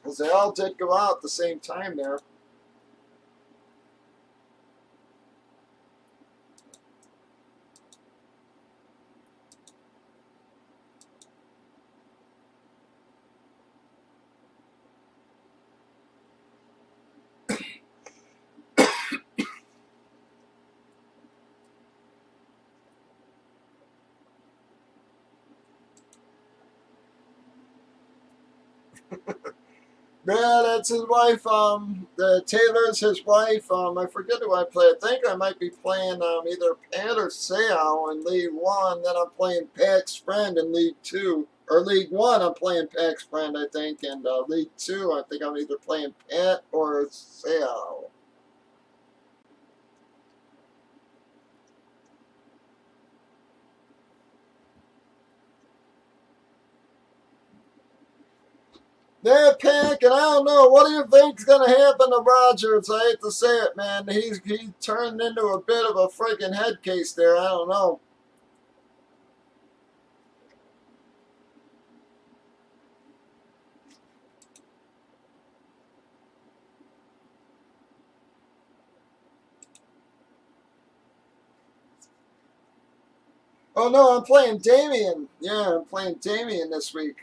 Because they all did go out at the same time there. Yeah, that's his wife. The Taylor's his wife. I forget who I play. I think I might be playing either Pat or Sal in League One. Then I'm playing Pac's friend in League Two or League One. I'm playing Pac's friend, I think, and League Two. I think I'm either playing Pat or Sal. They're packing. I don't know. What do you think's going to happen to Rodgers? I hate to say it, man. He turned into a bit of a freaking head case there. I don't know. Oh no, I'm playing Damien. Yeah, I'm playing Damien this week.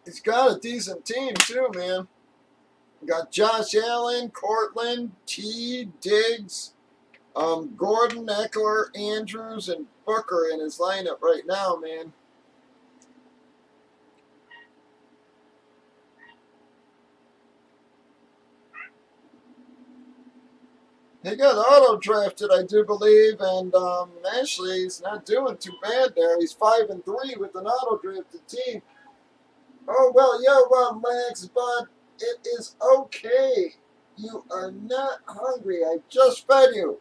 He's got a decent team too, man. Got Josh Allen, Cortland, T, Diggs, Gordon, Eckler, Andrews, and Booker in his lineup right now, man. He got auto drafted, I do believe, and actually he's not doing too bad there. He's 5-3 with an auto drafted team. Oh well, you're Max, but it is okay. You are not hungry. I just fed you.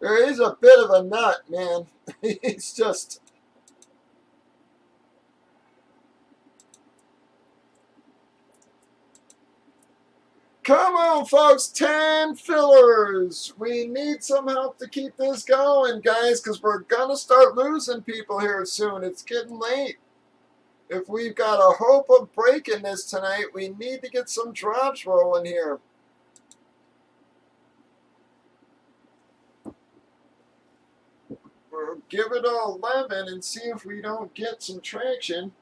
There is a bit of a nut, man. He's just. Come on, folks. 10 fillers. We need some help to keep this going, guys, because we're going to start losing people here soon. It's getting late. If we've got a hope of breaking this tonight, we need to get some drops rolling here. We'll give it a 11 and see if we don't get some traction.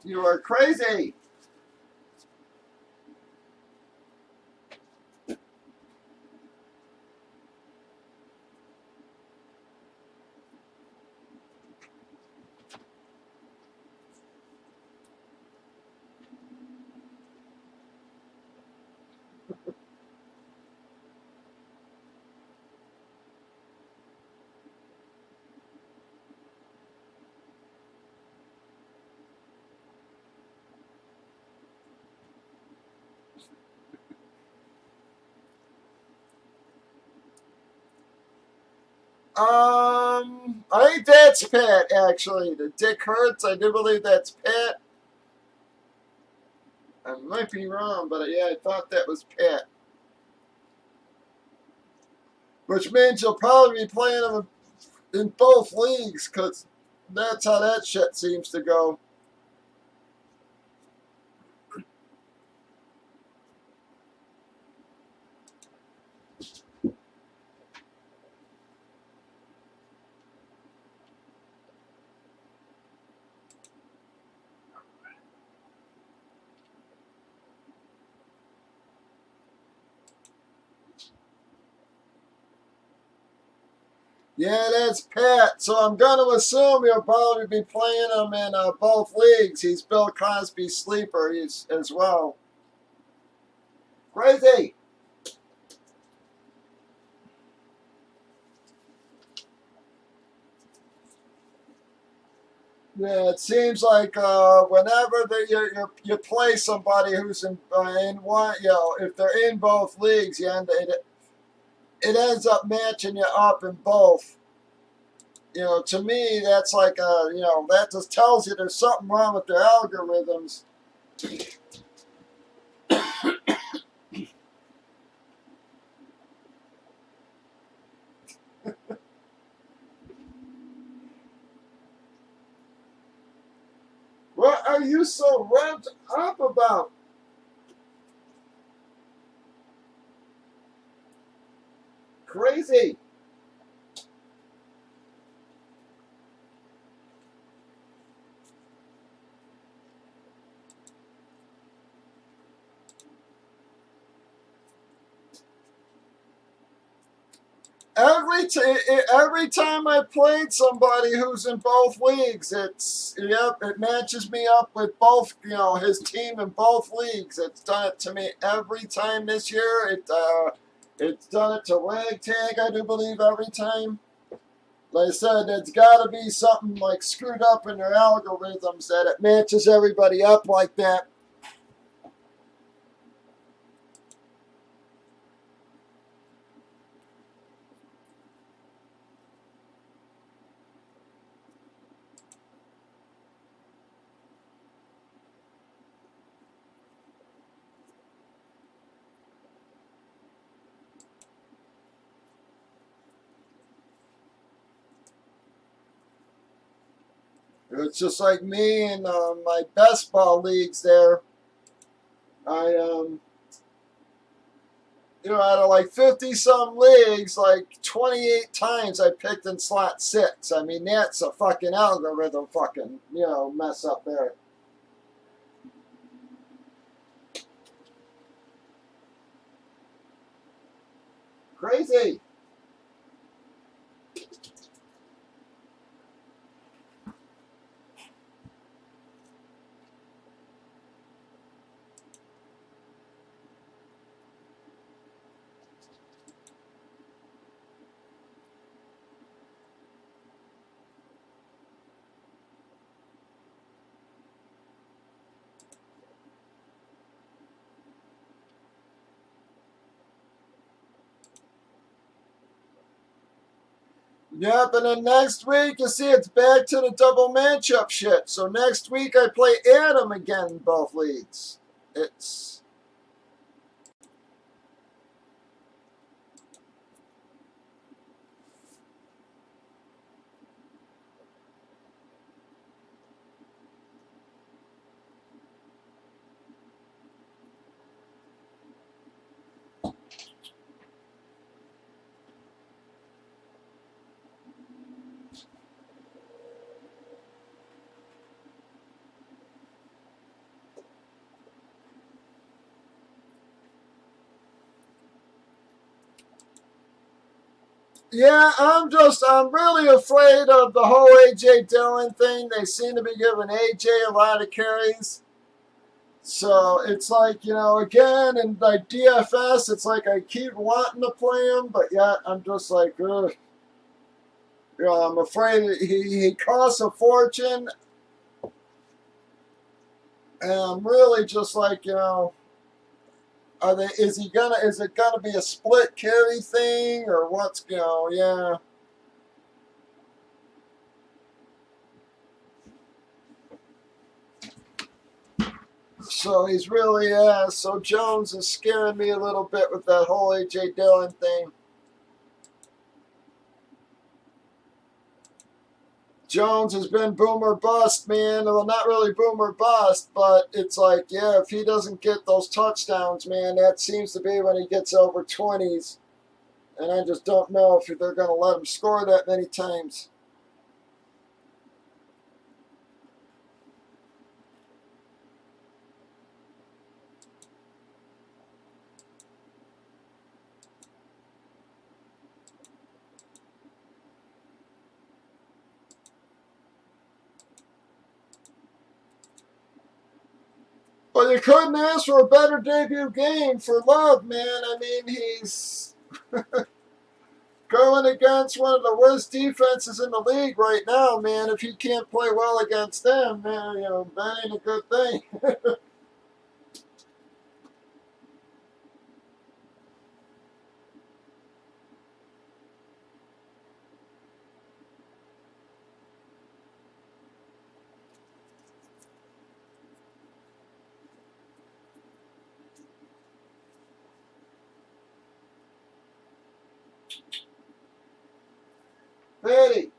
You are crazy. I think that's Pat, actually. The Dick Hurts, I do believe that's Pat. I might be wrong, but yeah, I thought that was Pat. Which means you'll probably be playing them in both leagues, because that's how that shit seems to go. Yeah, that's Pat. So I'm going to assume you'll probably be playing him in both leagues. He's Bill Cosby's sleeper as well. Crazy. Yeah, it seems like whenever you play somebody who's in one, if they're in both leagues, it ends up matching you up in both. To me, that's like that just tells you there's something wrong with their algorithms. What are you so revved up about? Crazy. Every time I played somebody who's in both leagues, it matches me up with both his team in both leagues. It's done it to me every time this year. It's done it to Ragtag, I do believe, every time. Like I said, it's got to be something like screwed up in their algorithms that it matches everybody up like that. It's just like me and my best ball leagues there. I out of like 50 some leagues, like 28 times I picked in slot 6. I mean, that's a fucking algorithm fucking, mess up there. Crazy. Yep, and then next week, you see, it's back to the double matchup shit. So next week, I play Adam again in both leagues. It's Yeah, I'm really afraid of the whole A.J. Dillon thing. They seem to be giving A.J. a lot of carries. So it's like, again, in like DFS, it's like I keep wanting to play him, but yet I'm just like, ugh. I'm afraid he costs a fortune, and I'm really just like, is it gonna be a split carry thing or what's, yeah. So he's really, so Jones is scaring me a little bit with that whole A.J. Dillon thing. Jones has been boomer bust, man. Well, not really boomer bust, but it's like, yeah, if he doesn't get those touchdowns, man, that seems to be when he gets over 20s. And I just don't know if they're going to let him score that many times. But you couldn't ask for a better debut game for Love, man. I mean, he's going against one of the worst defenses in the league right now, man. If he can't play well against them, man, that ain't a good thing. Betty.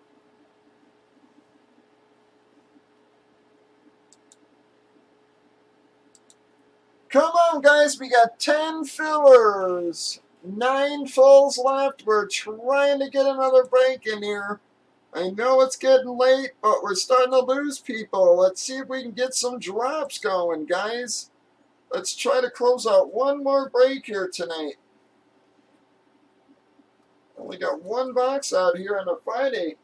Come on, guys. We got 10 fillers. 9 fulls left. We're trying to get another break in here. I know it's getting late, but we're starting to lose people. Let's see if we can get some drops going, guys. Let's try to close out one more break here tonight. Only got one box out here on a Friday.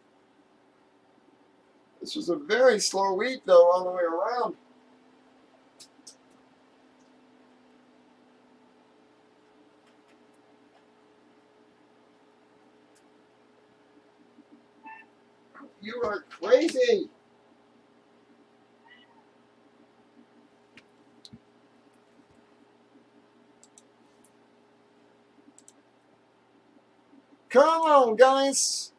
This was a very slow week, though, all the way around. You are crazy. Come on, guys.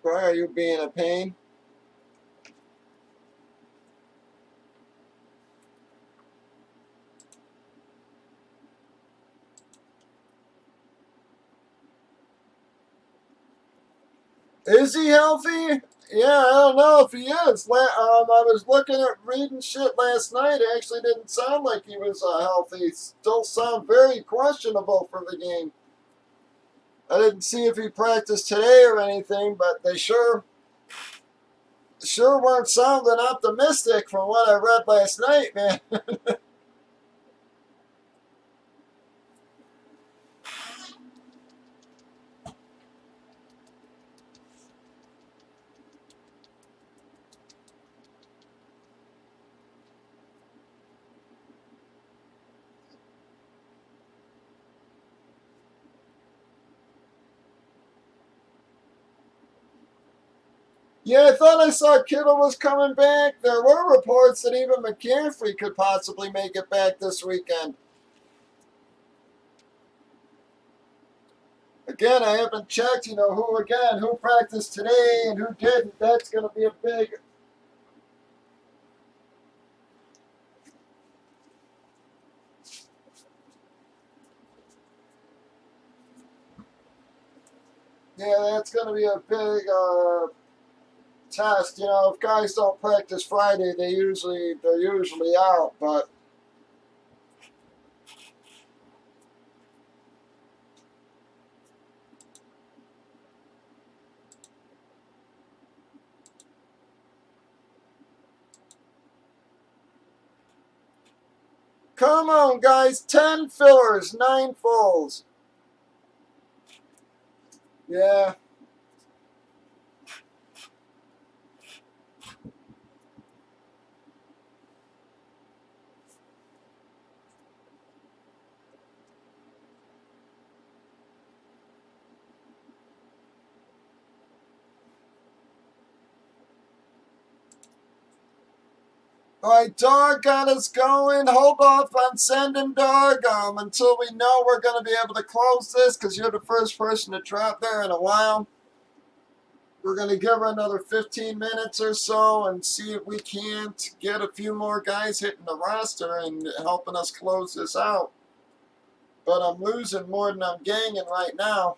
Why are you being a pain? Is he healthy? Yeah, I don't know if he is. I was looking at reading shit last night. It actually didn't sound like he was healthy. Still sound very questionable for the game. I didn't see if he practiced today or anything, but they sure weren't sounding optimistic from what I read last night, man. Yeah, I thought I saw Kittle was coming back. There were reports that even McCaffrey could possibly make it back this weekend. Again, I haven't checked, who practiced today and who didn't. That's going to be a big. Yeah, that's going to be a big test. If guys don't practice Friday, they're usually out. But come on, guys, 10 fillers, 9 fulls. Yeah. All right, Dog got us going. Hold off on sending Dog until we know we're going to be able to close this because you're the first person to drop there in a while. We're going to give her another 15 minutes or so and see if we can't get a few more guys hitting the roster and helping us close this out. But I'm losing more than I'm gaining right now.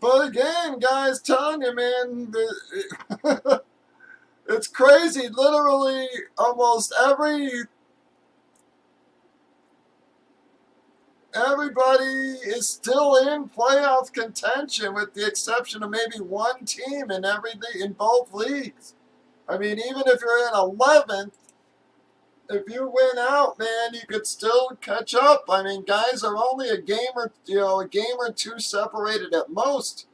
But again, guys, telling you, man, it's crazy. Literally, almost everybody is still in playoff contention, with the exception of maybe one team in both leagues. I mean, even if you're in 11th, if you win out, man, you could still catch up. I mean, guys are only a game or two separated at most.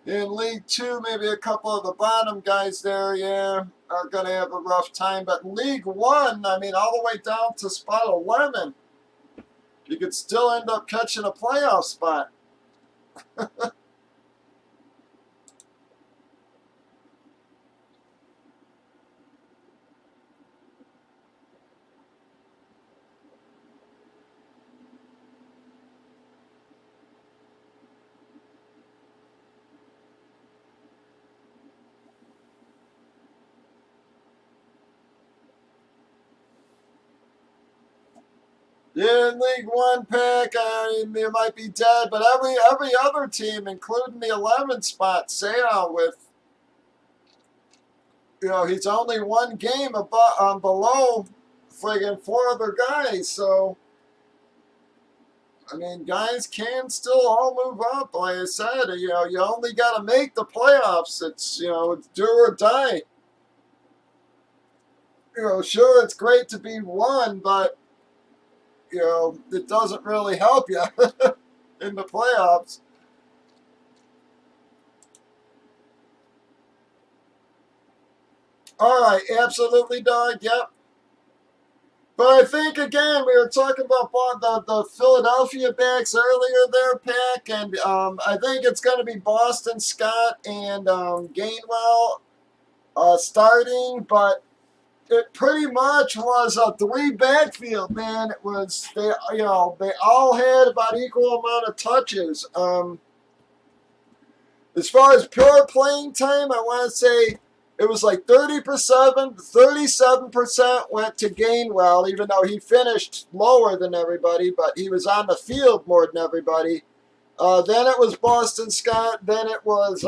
In League 2, maybe a couple of the bottom guys there, yeah, are going to have a rough time. But in League 1, I mean, all the way down to spot 11, you could still end up catching a playoff spot. Yeah, in League 1 pick, I mean, they might be dead, but every other team, including the 11th spot, Sale with, he's only one game above, below friggin' 4 other guys, so, I mean, guys can still all move up. Like I said, you only got to make the playoffs. It's, it's do or die. Sure, it's great to be one, but, it doesn't really help you in the playoffs. All right, absolutely, Dog. Yep. But I think, again, we were talking about the Philadelphia backs earlier there, Pack, and I think it's going to be Boston Scott and Gainwell starting, but It pretty much was a three backfield, man. It was they all had about equal amount of touches. As far as pure playing time, I want to say it was like 37% went to Gainwell, even though he finished lower than everybody, but he was on the field more than everybody. Then it was Boston Scott. Then it was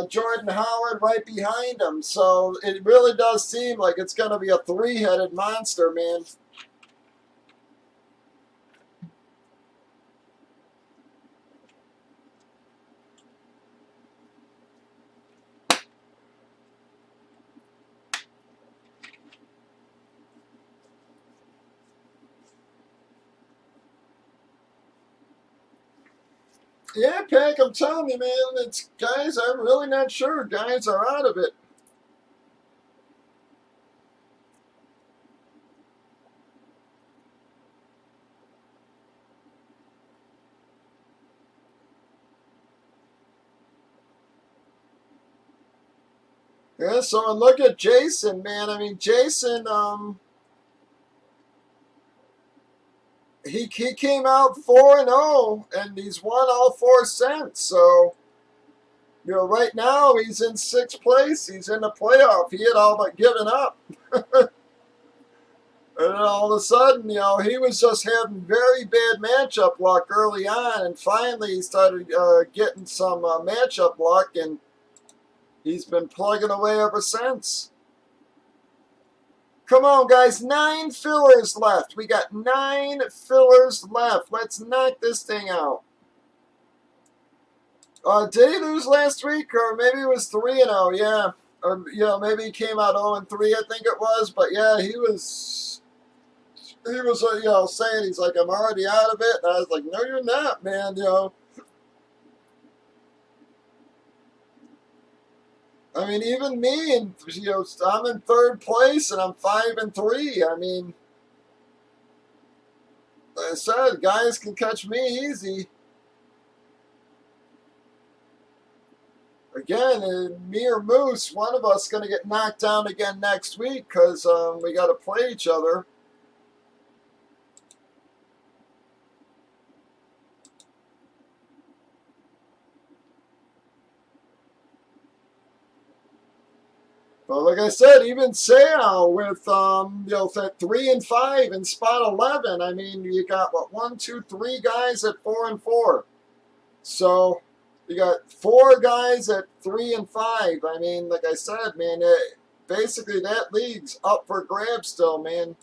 Jordan Howard right behind him. So it really does seem like it's going to be a three-headed monster, man. Yeah, Pack, I'm telling you, man, it's guys, I'm really not sure. Guys are out of it. Yeah, so look at Jason, man. I mean, Jason, he came out 4-0, and he's won all four since. So, right now he's in sixth place. He's in the playoff. He had all but given up. And all of a sudden, he was just having very bad matchup luck early on, and finally he started getting some matchup luck, and he's been plugging away ever since. Come on, guys. 9 fillers left. We got 9 fillers left. Let's knock this thing out. Did he lose last week? Or maybe it was 3-0. Yeah. Or, maybe he came out 0-3, I think it was. But, yeah, he was saying, he's like, I'm already out of it. And I was like, no, you're not, man, I mean, even me, and I'm in third place, and I'm 5-3. I mean, like I said, guys can catch me easy. Again, me or Moose, one of us is going to get knocked down again next week because we got to play each other. But like I said, even Sale with at 3-5 in spot 11. I mean, you got what 1, 2, 3 guys at 4-4. So you got 4 guys at 3-5. I mean, like I said, man, basically that league's up for grabs still, man.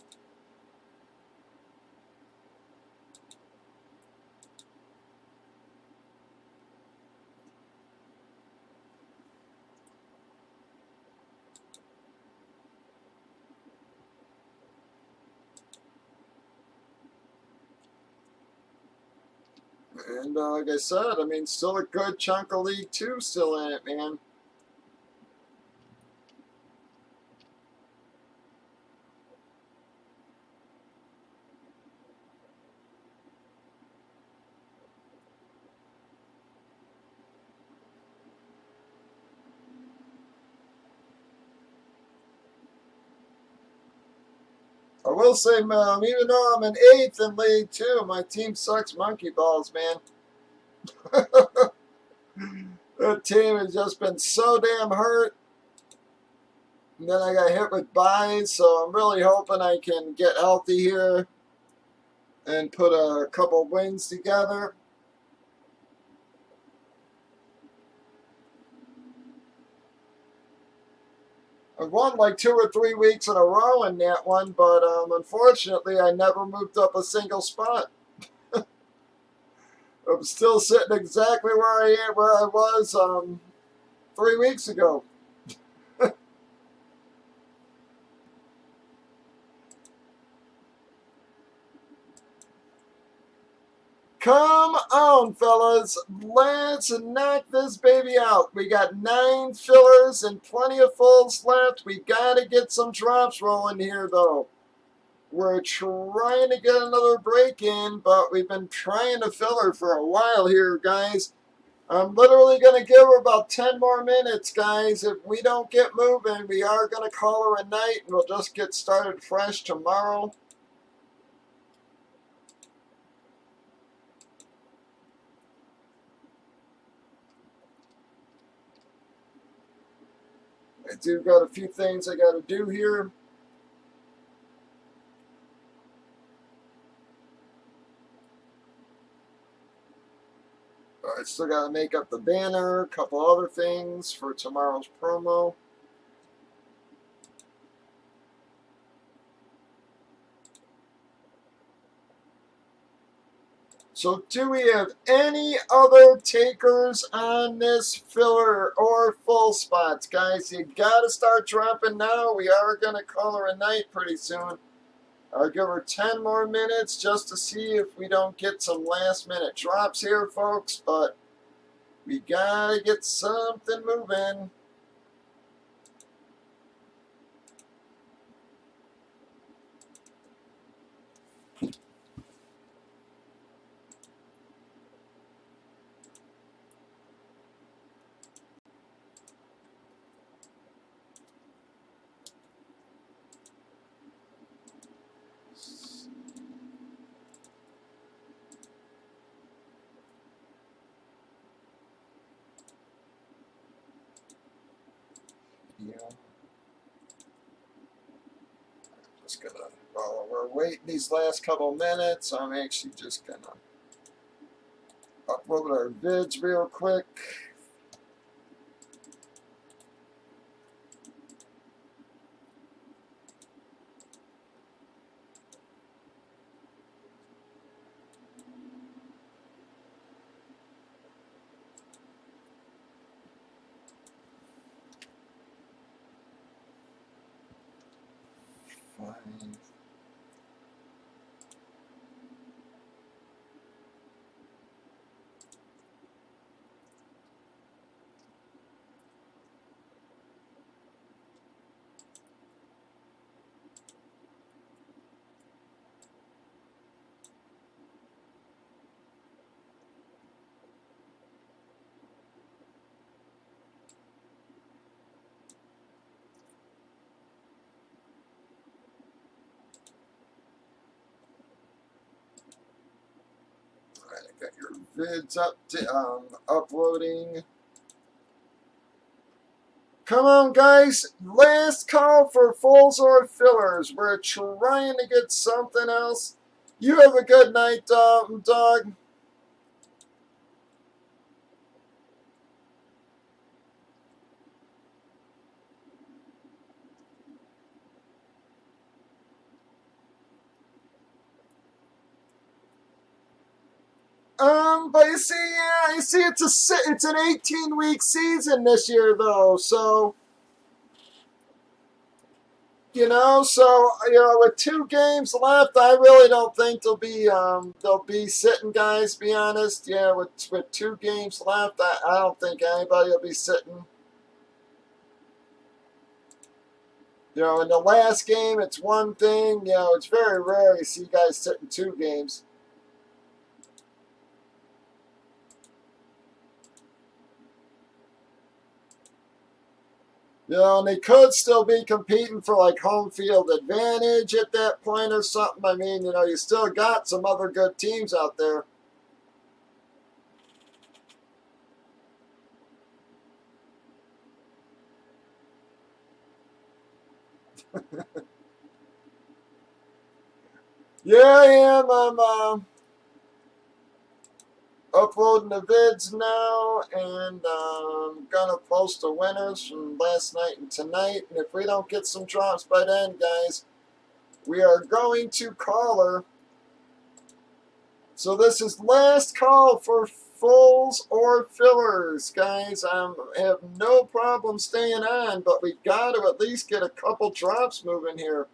And like I said, I mean, still a good chunk of League 2 still in it, man. I will say, even though I'm in 8th in League 2, my team sucks monkey balls, man. That team has just been so damn hurt. And then I got hit with buys, so I'm really hoping I can get healthy here and put a couple wins together. I've won like 2 or 3 weeks in a row in that one, but unfortunately I never moved up a single spot. I'm still sitting exactly where I was 3 weeks ago. Come on, fellas. Let's knock this baby out. We got 9 fillers and plenty of fulls left. We got to get some drops rolling here, though. We're trying to get another break in, but we've been trying to filler for a while here, guys. I'm literally going to give her about 10 more minutes, guys. If we don't get moving, we are going to call her a night, and we'll just get started fresh tomorrow. I do got a few things I got to do here. I still got to make up the banner, a couple other things for tomorrow's promo. So do we have any other takers on this filler or full spots? Guys, you got to start dropping now. We are going to call her a night pretty soon. I'll give her 10 more minutes just to see if we don't get some last minute drops here, folks. But we got to get something moving. Yeah. Just gonna, while we're waiting these last couple minutes, I'm actually just gonna upload our vids real quick. Fine. Alright, I got your vids up to, uploading. Come on, guys. Last call for fulls or fillers. We're trying to get something else. You have a good night, dog. But you see, yeah, you see, it's an 18-week season this year, though. So, with 2 games left, I really don't think they'll be sitting, guys. Be honest, yeah, with 2 games left, I don't think anybody will be sitting. In the last game, it's one thing. It's very rare you see guys sitting 2 games. And they could still be competing for like home field advantage at that point or something. I mean, you still got some other good teams out there. Yeah, I am. I'm uploading the vids now, and I'm gonna post the winners from last night and tonight. And if we don't get some drops by then, guys, we are going to call her. So this is last call for fulls or fillers, guys. I have no problem staying on, but we got to at least get a couple drops moving here.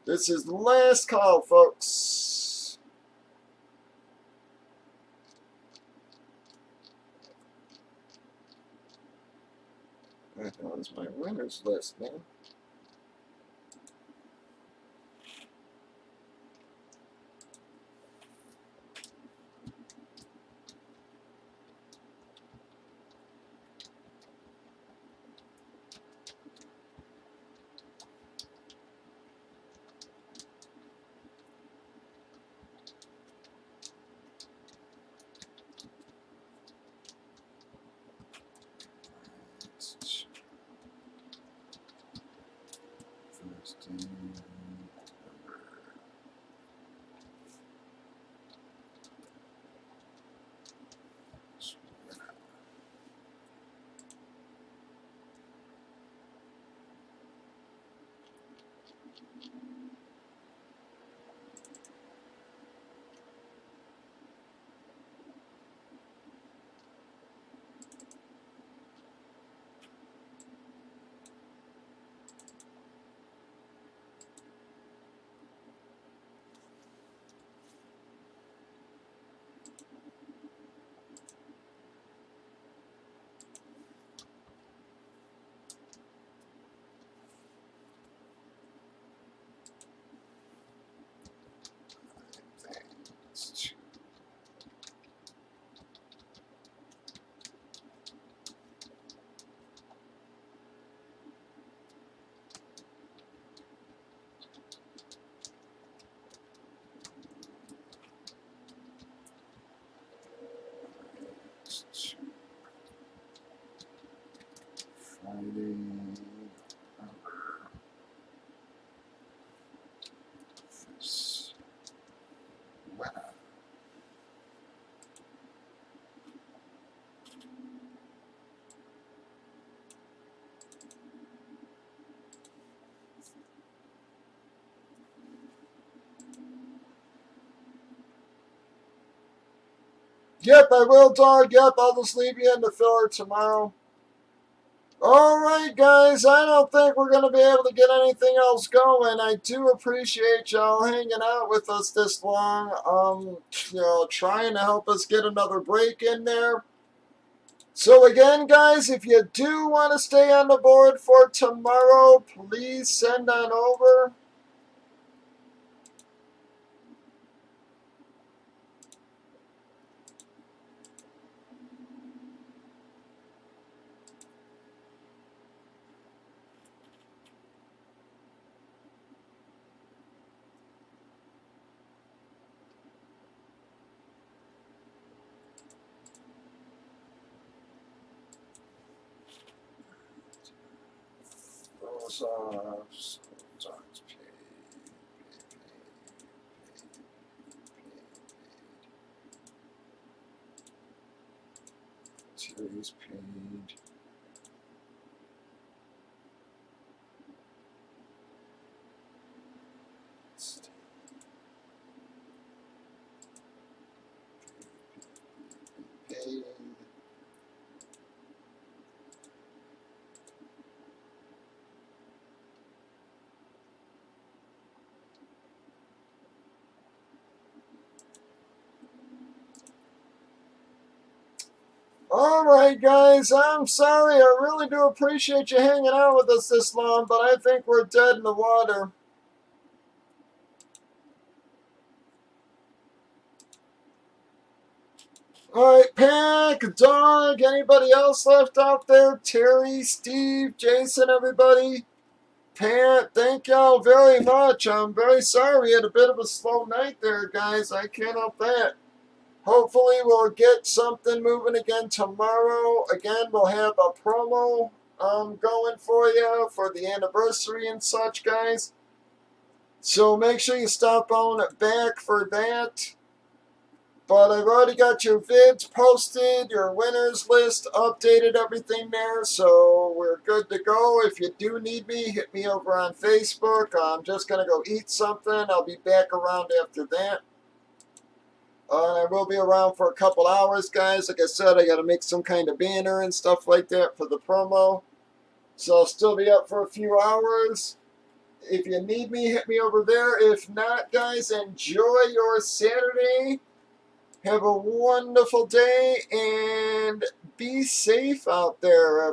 This is last call, folks. That was my winners list, man. Friday. Yep, I will, dog. Yep, I'll just leave you in the filler tomorrow. Alright, guys, I don't think we're going to be able to get anything else going. I do appreciate y'all hanging out with us this long. Trying to help us get another break in there. So again, guys, if you do want to stay on the board for tomorrow, please send on over. Series paid. Paid. Alright, guys, I'm sorry. I really do appreciate you hanging out with us this long, but I think we're dead in the water. Alright, Pack, Dog, anybody else left out there? Terry, Steve, Jason, everybody? Pat, thank y'all very much. I'm very sorry we had a bit of a slow night there, guys. I can't help that. Hopefully we'll get something moving again tomorrow. Again, we'll have a promo going for you for the anniversary and such, guys. So make sure you stop on back for that. But I've already got your vids posted, your winners list updated, everything there. So we're good to go. If you do need me, hit me over on Facebook. I'm just going to go eat something. I'll be back around after that. I will be around for a couple hours, guys. Like I said, I got to make some kind of banner and stuff like that for the promo. So I'll still be up for a few hours. If you need me, hit me over there. If not, guys, enjoy your Saturday. Have a wonderful day and be safe out there, everyone.